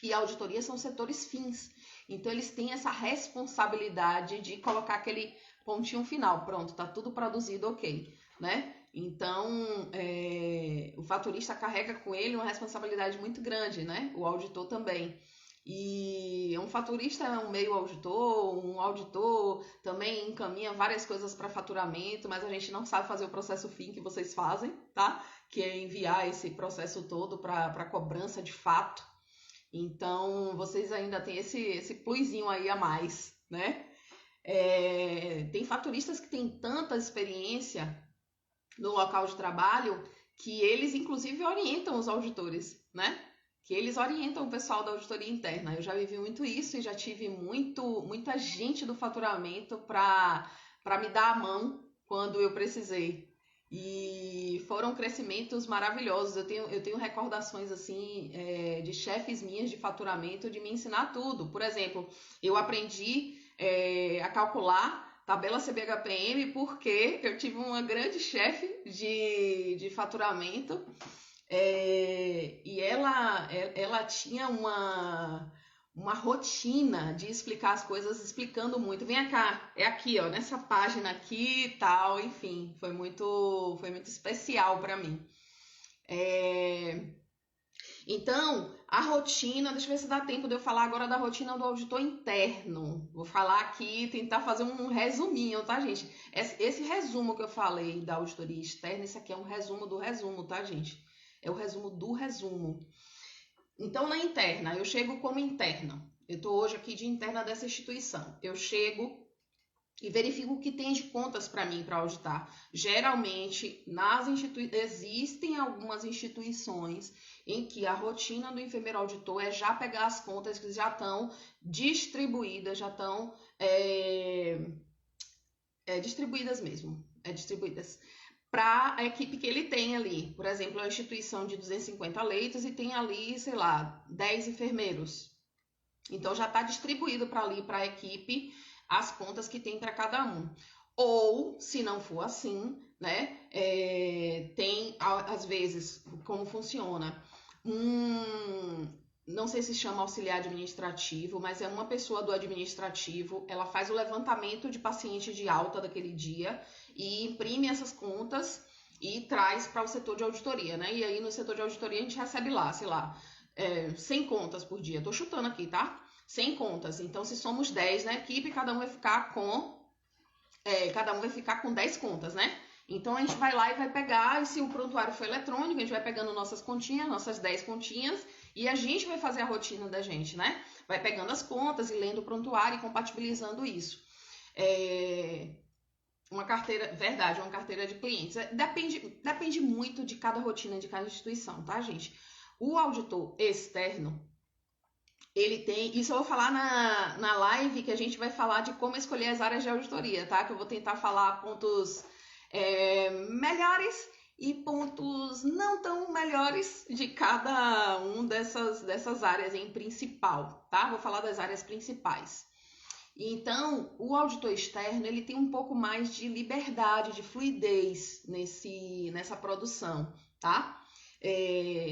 e auditoria são setores fins. Então, eles têm essa responsabilidade de colocar aquele pontinho final. Pronto, tá tudo produzido, ok, né? Então, o faturista carrega com ele uma responsabilidade muito grande, né? O auditor também. E um faturista é um meio auditor, um auditor também encaminha várias coisas para faturamento, mas a gente não sabe fazer o processo fim que vocês fazem, tá? Que é enviar esse processo todo para cobrança de fato. Então, vocês ainda têm esse plusinho aí a mais, né? Tem faturistas que têm tanta experiência no local de trabalho que eles, inclusive, orientam os auditores, né? Que eles orientam o pessoal da auditoria interna. Eu já vivi muito isso e já tive muita gente do faturamento para me dar a mão quando eu precisei. E foram crescimentos maravilhosos. Eu tenho recordações assim de chefes minhas de faturamento de me ensinar tudo. Por exemplo, eu aprendi a calcular tabela CBHPM porque eu tive uma grande chefe de faturamento. E ela tinha uma rotina de explicar as coisas, explicando muito. Vem cá, é aqui, ó, nessa página aqui e tal, enfim, foi muito especial para mim. Então, a rotina, deixa eu ver se dá tempo de eu falar agora da rotina do auditor interno. Vou falar aqui, tentar fazer um resuminho, tá, gente? Esse resumo que eu falei da auditoria externa, esse aqui é um resumo do resumo, tá, gente? É o resumo do resumo. Então, na interna, eu chego como interna. Eu estou hoje aqui de interna dessa instituição. Eu chego e verifico o que tem de contas para mim para auditar. Geralmente, existem algumas instituições em que a rotina do enfermeiro auditor é já pegar as contas que já estão distribuídas, já estão distribuídas mesmo. Distribuídas para a equipe que ele tem ali. Por exemplo, a instituição de 250 leitos e tem ali, sei lá, 10 enfermeiros. Então, já está distribuído para ali, para a equipe, as contas que tem para cada um. Ou, se não for assim, né, tem, às vezes, como funciona, não sei se chama auxiliar administrativo, mas é uma pessoa do administrativo, ela faz o levantamento de paciente de alta daquele dia e imprime essas contas e traz para o setor de auditoria, né? E aí no setor de auditoria a gente recebe lá, sei lá, 100 contas por dia. Tô chutando aqui, tá? 100 contas. Então, se somos 10 na equipe, cada um vai ficar com 10 contas, né? Então, a gente vai lá e vai pegar, e se o prontuário for eletrônico, a gente vai pegando nossas continhas, nossas 10 continhas, e a gente vai fazer a rotina da gente, né? Vai pegando as contas e lendo o prontuário e compatibilizando isso. uma carteira, verdade, uma carteira de clientes. Depende muito de cada rotina, de cada instituição, tá, gente? O auditor externo, ele tem... Isso eu vou falar na live, que a gente vai falar de como escolher as áreas de auditoria, tá? Que eu vou tentar falar pontos melhores e pontos não tão melhores de cada um dessas áreas em principal, tá? Vou falar das áreas principais. Então, o auditor externo, ele tem um pouco mais de liberdade, de fluidez nessa produção, tá?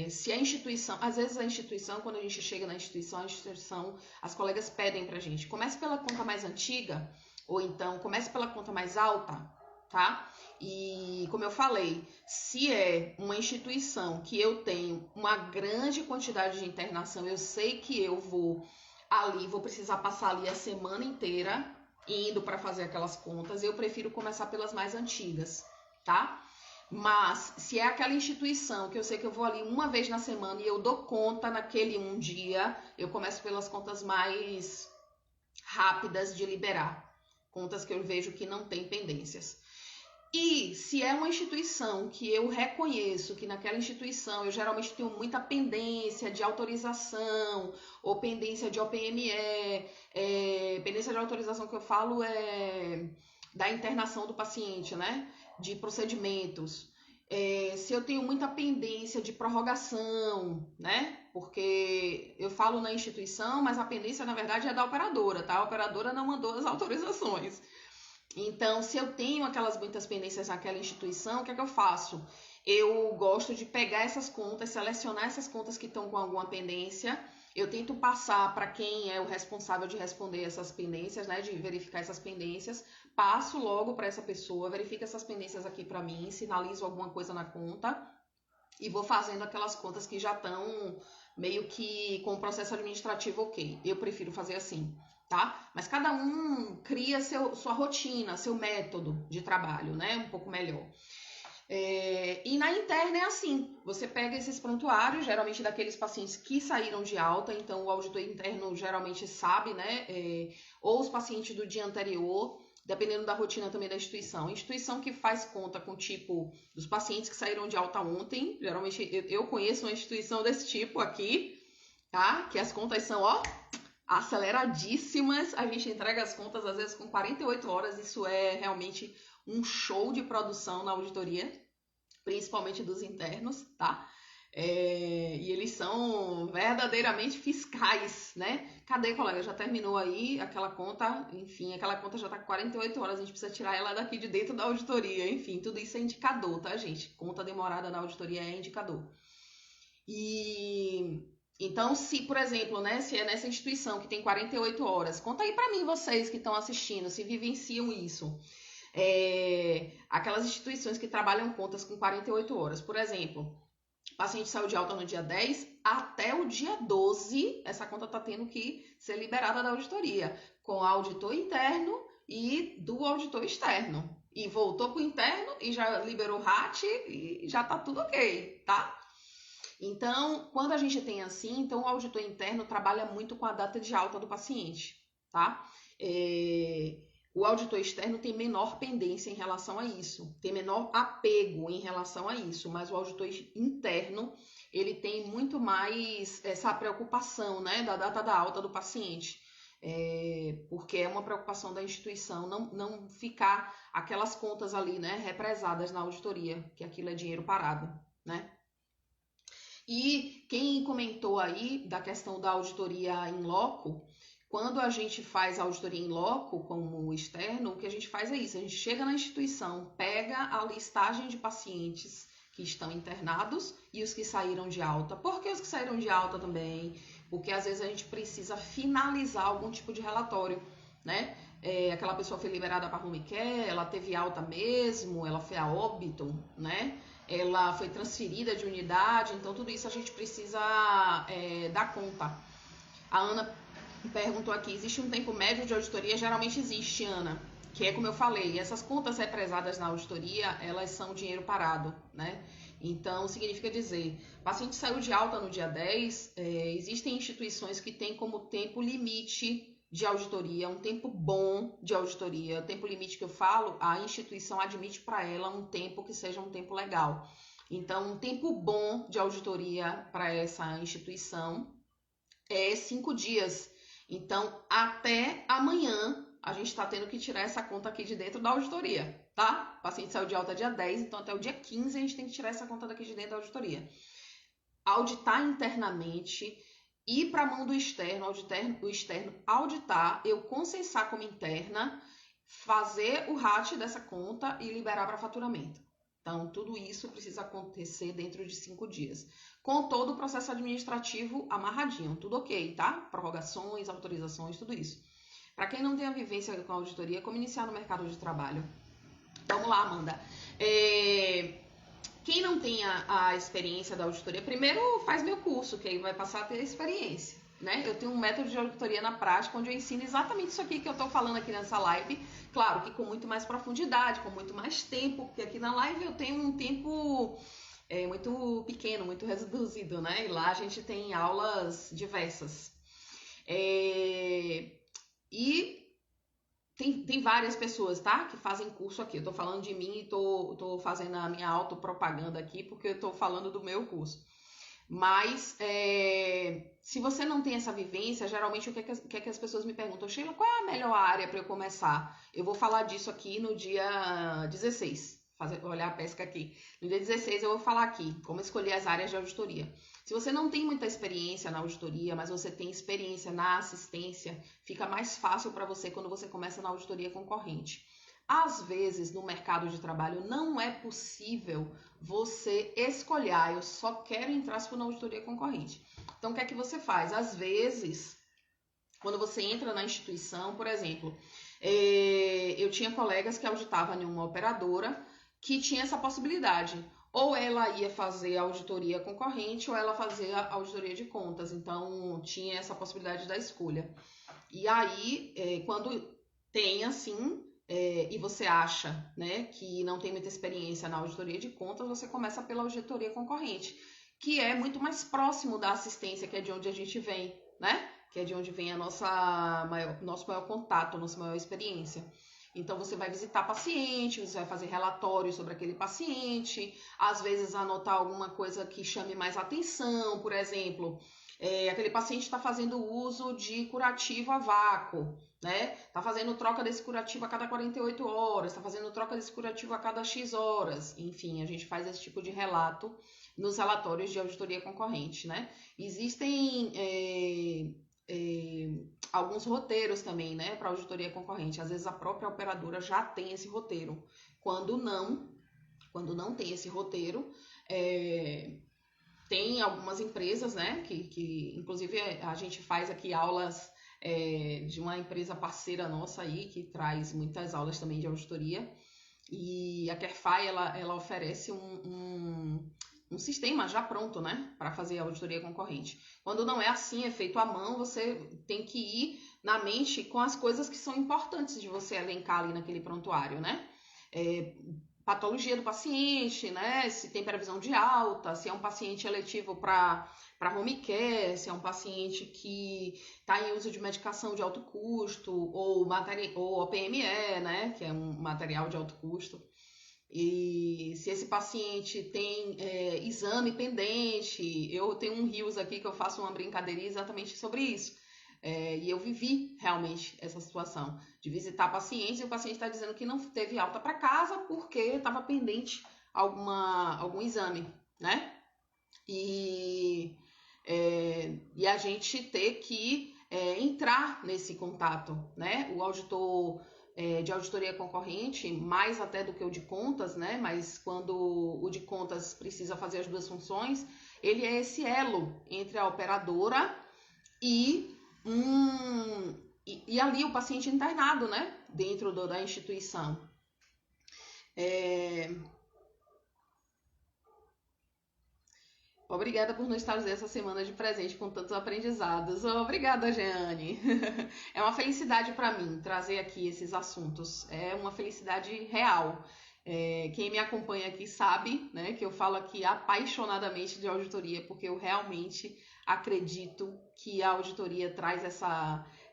Se a instituição, às vezes a instituição, quando a gente chega na instituição, as colegas pedem pra gente, comece pela conta mais antiga, ou então comece pela conta mais alta, tá? E como eu falei, se é uma instituição que eu tenho uma grande quantidade de internação, eu sei que eu vou precisar passar ali a semana inteira indo para fazer aquelas contas, eu prefiro começar pelas mais antigas, tá? Mas se é aquela instituição que eu sei que eu vou ali uma vez na semana e eu dou conta naquele um dia, eu começo pelas contas mais rápidas de liberar, contas que eu vejo que não tem pendências. E se é uma instituição que eu reconheço que naquela instituição eu geralmente tenho muita pendência de autorização ou pendência de OPME, pendência de autorização que eu falo é da internação do paciente, né? De procedimentos. Se eu tenho muita pendência de prorrogação, né? Porque eu falo na instituição, mas a pendência na verdade é da operadora, tá? A operadora não mandou as autorizações. Então, se eu tenho aquelas muitas pendências naquela instituição, o que é que eu faço? Eu gosto de pegar essas contas, selecionar essas contas que estão com alguma pendência. Eu tento passar para quem é o responsável de responder essas pendências, né? De verificar essas pendências. Passo logo para essa pessoa, verifica essas pendências aqui para mim, sinalizo alguma coisa na conta e vou fazendo aquelas contas que já estão meio que com o processo administrativo ok. Eu prefiro fazer assim. Tá? Mas cada um cria sua rotina, seu método de trabalho, né? Um pouco melhor. E na interna é assim, você pega esses prontuários, geralmente daqueles pacientes que saíram de alta, então o auditor interno geralmente sabe, né? Ou os pacientes do dia anterior, dependendo da rotina também da instituição. Instituição que faz conta com o tipo dos pacientes que saíram de alta ontem, geralmente eu conheço uma instituição desse tipo aqui, tá? Que as contas são, ó, aceleradíssimas, a gente entrega as contas às vezes com 48 horas, isso é realmente um show de produção na auditoria, principalmente dos internos, tá? E eles são verdadeiramente fiscais, né? Cadê, colega? Já terminou aí aquela conta? Enfim, aquela conta já tá com 48 horas, a gente precisa tirar ela daqui de dentro da auditoria, enfim, tudo isso é indicador, tá, gente? Conta demorada na auditoria é indicador. Então, se, por exemplo, né, se é nessa instituição que tem 48 horas, conta aí para mim, vocês que estão assistindo, se vivenciam isso. Aquelas instituições que trabalham contas com 48 horas, por exemplo, o paciente saiu de alta no dia 10, até o dia 12, essa conta está tendo que ser liberada da auditoria, com o auditor interno e do auditor externo. E voltou para o interno e já liberou o RAT e já está tudo ok, tá? Então, quando a gente tem assim, então o auditor interno trabalha muito com a data de alta do paciente, tá? O auditor externo tem menor pendência em relação a isso, tem menor apego em relação a isso, mas o auditor interno, ele tem muito mais essa preocupação, né, da data da alta do paciente, porque é uma preocupação da instituição não ficar aquelas contas ali, né, represadas na auditoria, que aquilo é dinheiro parado, né? E quem comentou aí da questão da auditoria in loco, quando a gente faz a auditoria in loco como externo, o que a gente faz é isso, a gente chega na instituição, pega a listagem de pacientes que estão internados e os que saíram de alta. Por que os que saíram de alta também? Porque às vezes a gente precisa finalizar algum tipo de relatório, né? Aquela pessoa foi liberada para home care, ela teve alta mesmo, ela foi a óbito, né? Ela foi transferida de unidade, então tudo isso a gente precisa dar conta. A Ana perguntou aqui, existe um tempo médio de auditoria? Geralmente existe, Ana, que é como eu falei, essas contas represadas na auditoria, elas são dinheiro parado, né? Então, significa dizer, o paciente saiu de alta no dia 10, existem instituições que têm como tempo limite de auditoria, um tempo bom de auditoria. O tempo limite que eu falo, a instituição admite para ela um tempo que seja um tempo legal. Então, um tempo bom de auditoria para essa instituição é 5 dias. Então, até amanhã, a gente está tendo que tirar essa conta aqui de dentro da auditoria, tá? O paciente saiu de alta dia 10, então até o dia 15 a gente tem que tirar essa conta daqui de dentro da auditoria. Auditar internamente, ir para a mão do externo, o externo auditar, eu consensar como interna, fazer o RAT dessa conta e liberar para faturamento. Então, tudo isso precisa acontecer dentro de 5 dias. Com todo o processo administrativo amarradinho, tudo ok, tá? Prorrogações, autorizações, tudo isso. Para quem não tem a vivência com a auditoria, como iniciar no mercado de trabalho? Vamos lá, Amanda. Quem não tem a experiência da auditoria, primeiro faz meu curso, que aí vai passar a ter a experiência, né? Eu tenho um método de auditoria na prática, onde eu ensino exatamente isso aqui que eu estou falando aqui nessa live, claro que com muito mais profundidade, com muito mais tempo, porque aqui na live eu tenho um tempo muito pequeno, muito reduzido, né? E lá a gente tem aulas diversas. E tem várias pessoas, tá? Que fazem curso aqui. Eu tô falando de mim e tô fazendo a minha autopropaganda aqui, porque eu tô falando do meu curso. Mas, se você não tem essa vivência, geralmente o que é que as pessoas me perguntam? Sheila, qual é a melhor área para eu começar? Eu vou falar disso aqui no dia 16. Olhar a pesca aqui. No dia 16 eu vou falar aqui, como escolher as áreas de auditoria. Se você não tem muita experiência na auditoria, mas você tem experiência na assistência, fica mais fácil para você quando você começa na auditoria concorrente. Às vezes, no mercado de trabalho, não é possível você escolher, eu só quero entrar na auditoria concorrente. Então, o que é que você faz? Às vezes, quando você entra na instituição, por exemplo, eu tinha colegas que auditavam em uma operadora que tinha essa possibilidade. Ou ela ia fazer a auditoria concorrente ou ela fazia a auditoria de contas. Então, tinha essa possibilidade da escolha. E aí, quando tem assim, e você acha, né, que não tem muita experiência na auditoria de contas, você começa pela auditoria concorrente, que é muito mais próximo da assistência, que é de onde a gente vem, né? Que é de onde vem a nosso maior contato, a nossa maior experiência. Então, você vai visitar paciente, você vai fazer relatórios sobre aquele paciente, às vezes anotar alguma coisa que chame mais atenção, por exemplo, aquele paciente está fazendo uso de curativo a vácuo, né? Está fazendo troca desse curativo a cada 48 horas, está fazendo troca desse curativo a cada X horas. Enfim, a gente faz esse tipo de relato nos relatórios de auditoria concorrente, né? Existem alguns roteiros também, né, para auditoria concorrente. Às vezes a própria operadora já tem esse roteiro. Quando não tem esse roteiro, tem algumas empresas, né, que inclusive a gente faz aqui aulas de uma empresa parceira nossa aí, que traz muitas aulas também de auditoria. E a Carefy, ela oferece um sistema já pronto, né, para fazer a auditoria concorrente. Quando não é assim, é feito à mão, você tem que ir na mente com as coisas que são importantes de você elencar ali naquele prontuário, né? Patologia do paciente, né? Se tem previsão de alta, se é um paciente eletivo para home care, se é um paciente que está em uso de medicação de alto custo, ou OPME, né? Que é um material de alto custo. E se esse paciente tem exame pendente, eu tenho um Rios aqui que eu faço uma brincadeirinha exatamente sobre isso. E eu vivi realmente essa situação de visitar pacientes e o paciente está dizendo que não teve alta para casa porque estava pendente algum exame, né? E a gente ter que entrar nesse contato, né? O auditor de auditoria concorrente, mais até do que o de contas, né? Mas quando o de contas precisa fazer as duas funções, ele é esse elo entre a operadora e ali o paciente internado, né? Dentro da instituição. Obrigada por nos trazer essa semana de presente com tantos aprendizados. Obrigada, Jeane. É uma felicidade para mim trazer aqui esses assuntos. É uma felicidade real. Quem me acompanha aqui sabe, né, que eu falo aqui apaixonadamente de auditoria, porque eu realmente acredito que a auditoria traz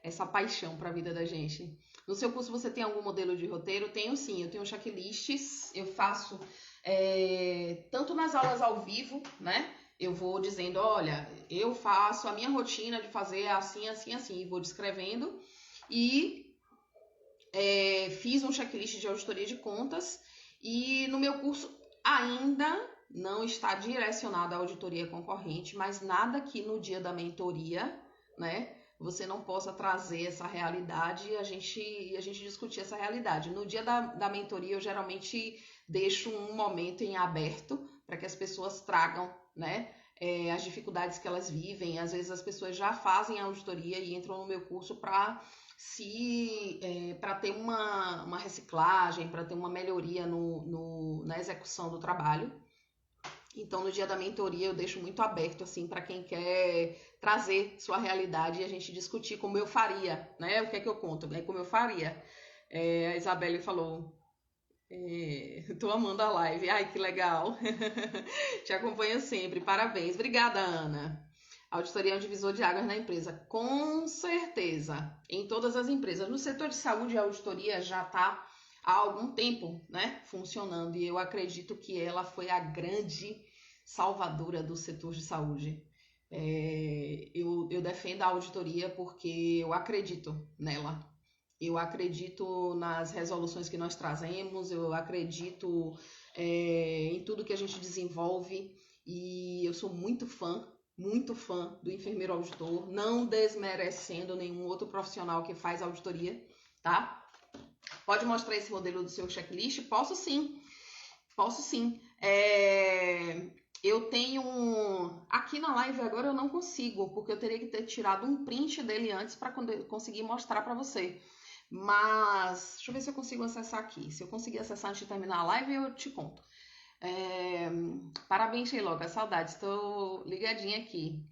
essa paixão para a vida da gente. No seu curso você tem algum modelo de roteiro? Tenho sim, eu tenho checklists, eu faço tanto nas aulas ao vivo, né? Eu vou dizendo, olha, eu faço a minha rotina de fazer assim, assim, assim, e vou descrevendo. E fiz um checklist de auditoria de contas e no meu curso ainda não está direcionado à auditoria concorrente, mas nada que no dia da mentoria, né, você não possa trazer essa realidade e a gente discutir essa realidade. No dia da mentoria, eu geralmente deixo um momento em aberto para que as pessoas tragam, né, as dificuldades que elas vivem. Às vezes as pessoas já fazem a auditoria e entram no meu curso para ter uma reciclagem, para ter uma melhoria na execução do trabalho. Então, no dia da mentoria, eu deixo muito aberto assim para quem quer trazer sua realidade e a gente discutir como eu faria, né? O que é que eu conto, né? Como eu faria. A Isabelle falou, tô amando a live. Ai, que legal. Te acompanho sempre. Parabéns. Obrigada, Ana. Auditoria é um divisor de águas na empresa. Com certeza. Em todas as empresas. No setor de saúde, a auditoria já está há algum tempo, né, funcionando. E eu acredito que ela foi a grande salvadora do setor de saúde. Eu defendo a auditoria porque eu acredito nela. Eu acredito nas resoluções que nós trazemos, eu acredito em tudo que a gente desenvolve e eu sou muito fã do enfermeiro auditor, não desmerecendo nenhum outro profissional que faz auditoria, tá? Pode mostrar esse modelo do seu checklist? Posso sim. Eu tenho... Aqui na live agora eu não consigo, porque eu teria que ter tirado um print dele antes para conseguir mostrar para você. Mas, deixa eu ver se eu consigo acessar aqui. Se eu conseguir acessar antes de terminar a live, eu te conto. Parabéns, Sheiloca. Saudades, estou ligadinha aqui.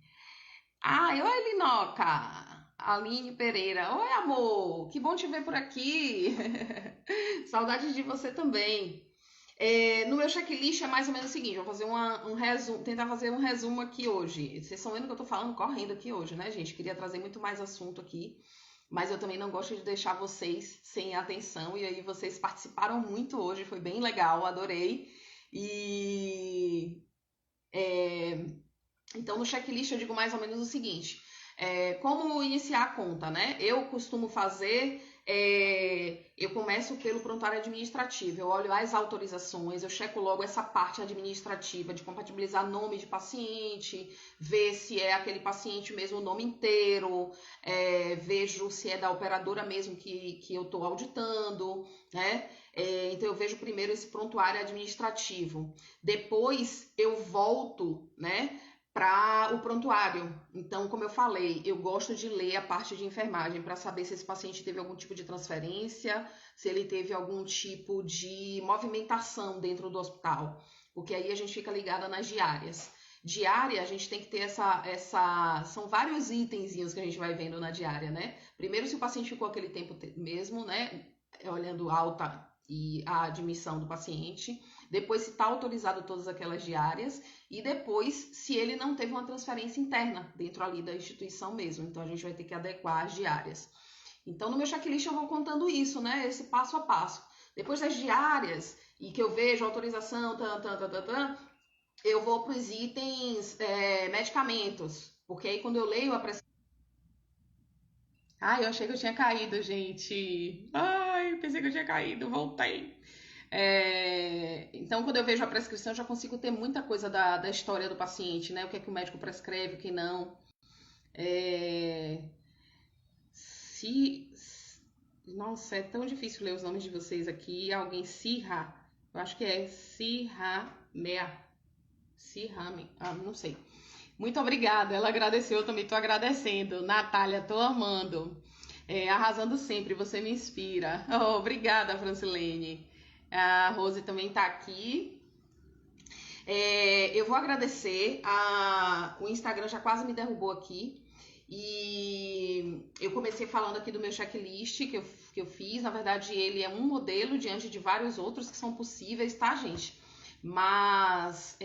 Oi, Linoca. Aline Pereira. Oi, amor. Que bom te ver por aqui. Saudades de você também. No meu checklist é mais ou menos o seguinte, vou fazer um resumo, tentar fazer um resumo aqui hoje. Vocês estão vendo que eu tô falando correndo aqui hoje, né, gente? Queria trazer muito mais assunto aqui, mas eu também não gosto de deixar vocês sem atenção, e aí vocês participaram muito hoje, foi bem legal, adorei. Então, no checklist eu digo mais ou menos o seguinte, como iniciar a conta, né? Eu costumo fazer... eu começo pelo prontuário administrativo, eu olho as autorizações, eu checo logo essa parte administrativa de compatibilizar nome de paciente, ver se é aquele paciente mesmo o nome inteiro, vejo se é da operadora mesmo que eu estou auditando, né? Então eu vejo primeiro esse prontuário administrativo, depois eu volto, né, para o prontuário. Então, como eu falei, eu gosto de ler a parte de enfermagem para saber se esse paciente teve algum tipo de transferência, se ele teve algum tipo de movimentação dentro do hospital, porque aí a gente fica ligada nas diárias. Diária, a gente tem que ter são vários itenzinhos que a gente vai vendo na diária, né? Primeiro, se o paciente ficou aquele tempo mesmo, né? Olhando alta e a admissão do paciente. Depois, se está autorizado todas aquelas diárias. E depois, se ele não teve uma transferência interna dentro ali da instituição mesmo. Então, a gente vai ter que adequar as diárias. Então, no meu checklist eu vou contando isso, né? Esse passo a passo. Depois das diárias, e que eu vejo autorização, eu vou para os itens medicamentos. Porque aí, quando eu leio a prescrição... Ai, eu achei que eu tinha caído, gente. Ai, pensei que eu tinha caído, voltei. Então, quando eu vejo a prescrição, eu já consigo ter muita coisa da história do paciente, né? O que é que o médico prescreve, o que não. Nossa, é tão difícil ler os nomes de vocês aqui. Alguém, Sirra, eu acho que é Sirramea. Não sei. Muito obrigada, ela agradeceu, eu também tô agradecendo. Natália, tô amando. Arrasando sempre, você me inspira. Oh, obrigada, Francilene. A Rose também tá aqui. Eu vou agradecer. O Instagram já quase me derrubou aqui. E eu comecei falando aqui do meu checklist que eu fiz. Na verdade, ele é um modelo diante de vários outros que são possíveis, tá, gente? Mas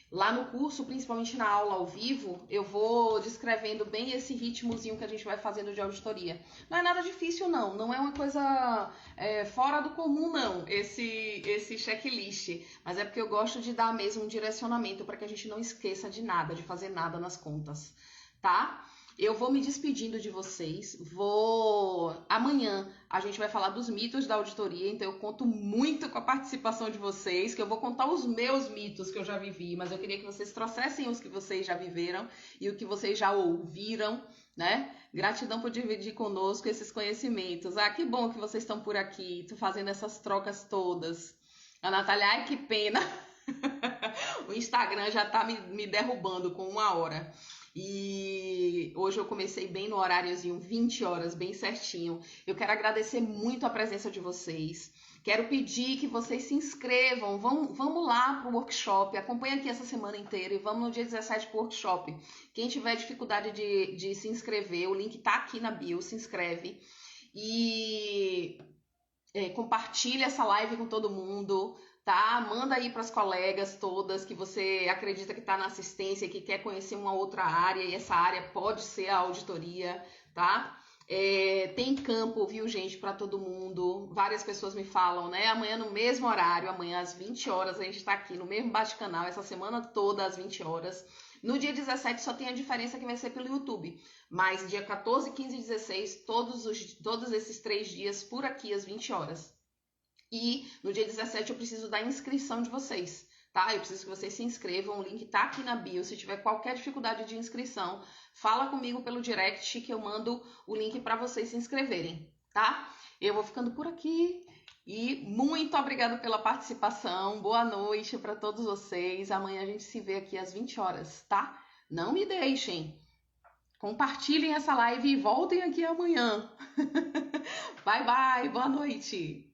Lá no curso, principalmente na aula ao vivo, eu vou descrevendo bem esse ritmozinho que a gente vai fazendo de auditoria. Não é nada difícil, não. Não é uma coisa fora do comum, não, esse checklist. Mas é porque eu gosto de dar mesmo um direcionamento para que a gente não esqueça de nada, de fazer nada nas contas, tá? Eu vou me despedindo de vocês. Amanhã a gente vai falar dos mitos da auditoria, então eu conto muito com a participação de vocês, que eu vou contar os meus mitos que eu já vivi, mas eu queria que vocês trouxessem os que vocês já viveram e o que vocês já ouviram, né? Gratidão por dividir conosco esses conhecimentos. Ah, que bom que vocês estão por aqui, fazendo essas trocas todas. A Natália, ai que pena. O Instagram já tá me derrubando com 1 hora. E hoje eu comecei bem no horáriozinho, 20 horas, bem certinho. Eu quero agradecer muito a presença de vocês. Quero pedir que vocês se inscrevam. Vamos lá para o workshop. Acompanha aqui essa semana inteira e vamos no dia 17 para o workshop. Quem tiver dificuldade de se inscrever, o link tá aqui na bio, se inscreve. E compartilha essa live com todo mundo. Tá? Manda aí para as colegas todas que você acredita que está na assistência e que quer conhecer uma outra área, e essa área pode ser a auditoria, tá? Tem campo, viu, gente, para todo mundo. Várias pessoas me falam, né? Amanhã no mesmo horário, amanhã às 20 horas, a gente está aqui no mesmo bate-canal, essa semana toda às 20 horas. No dia 17 só tem a diferença que vai ser pelo YouTube, mas dia 14, 15 e 16, todos esses 3 dias por aqui às 20 horas. E no dia 17 eu preciso da inscrição de vocês, tá? Eu preciso que vocês se inscrevam, o link tá aqui na bio. Se tiver qualquer dificuldade de inscrição, fala comigo pelo direct que eu mando o link para vocês se inscreverem, tá? Eu vou ficando por aqui e muito obrigada pela participação. Boa noite para todos vocês. Amanhã a gente se vê aqui às 20 horas, tá? Não me deixem. Compartilhem essa live e voltem aqui amanhã. Bye, bye. Boa noite.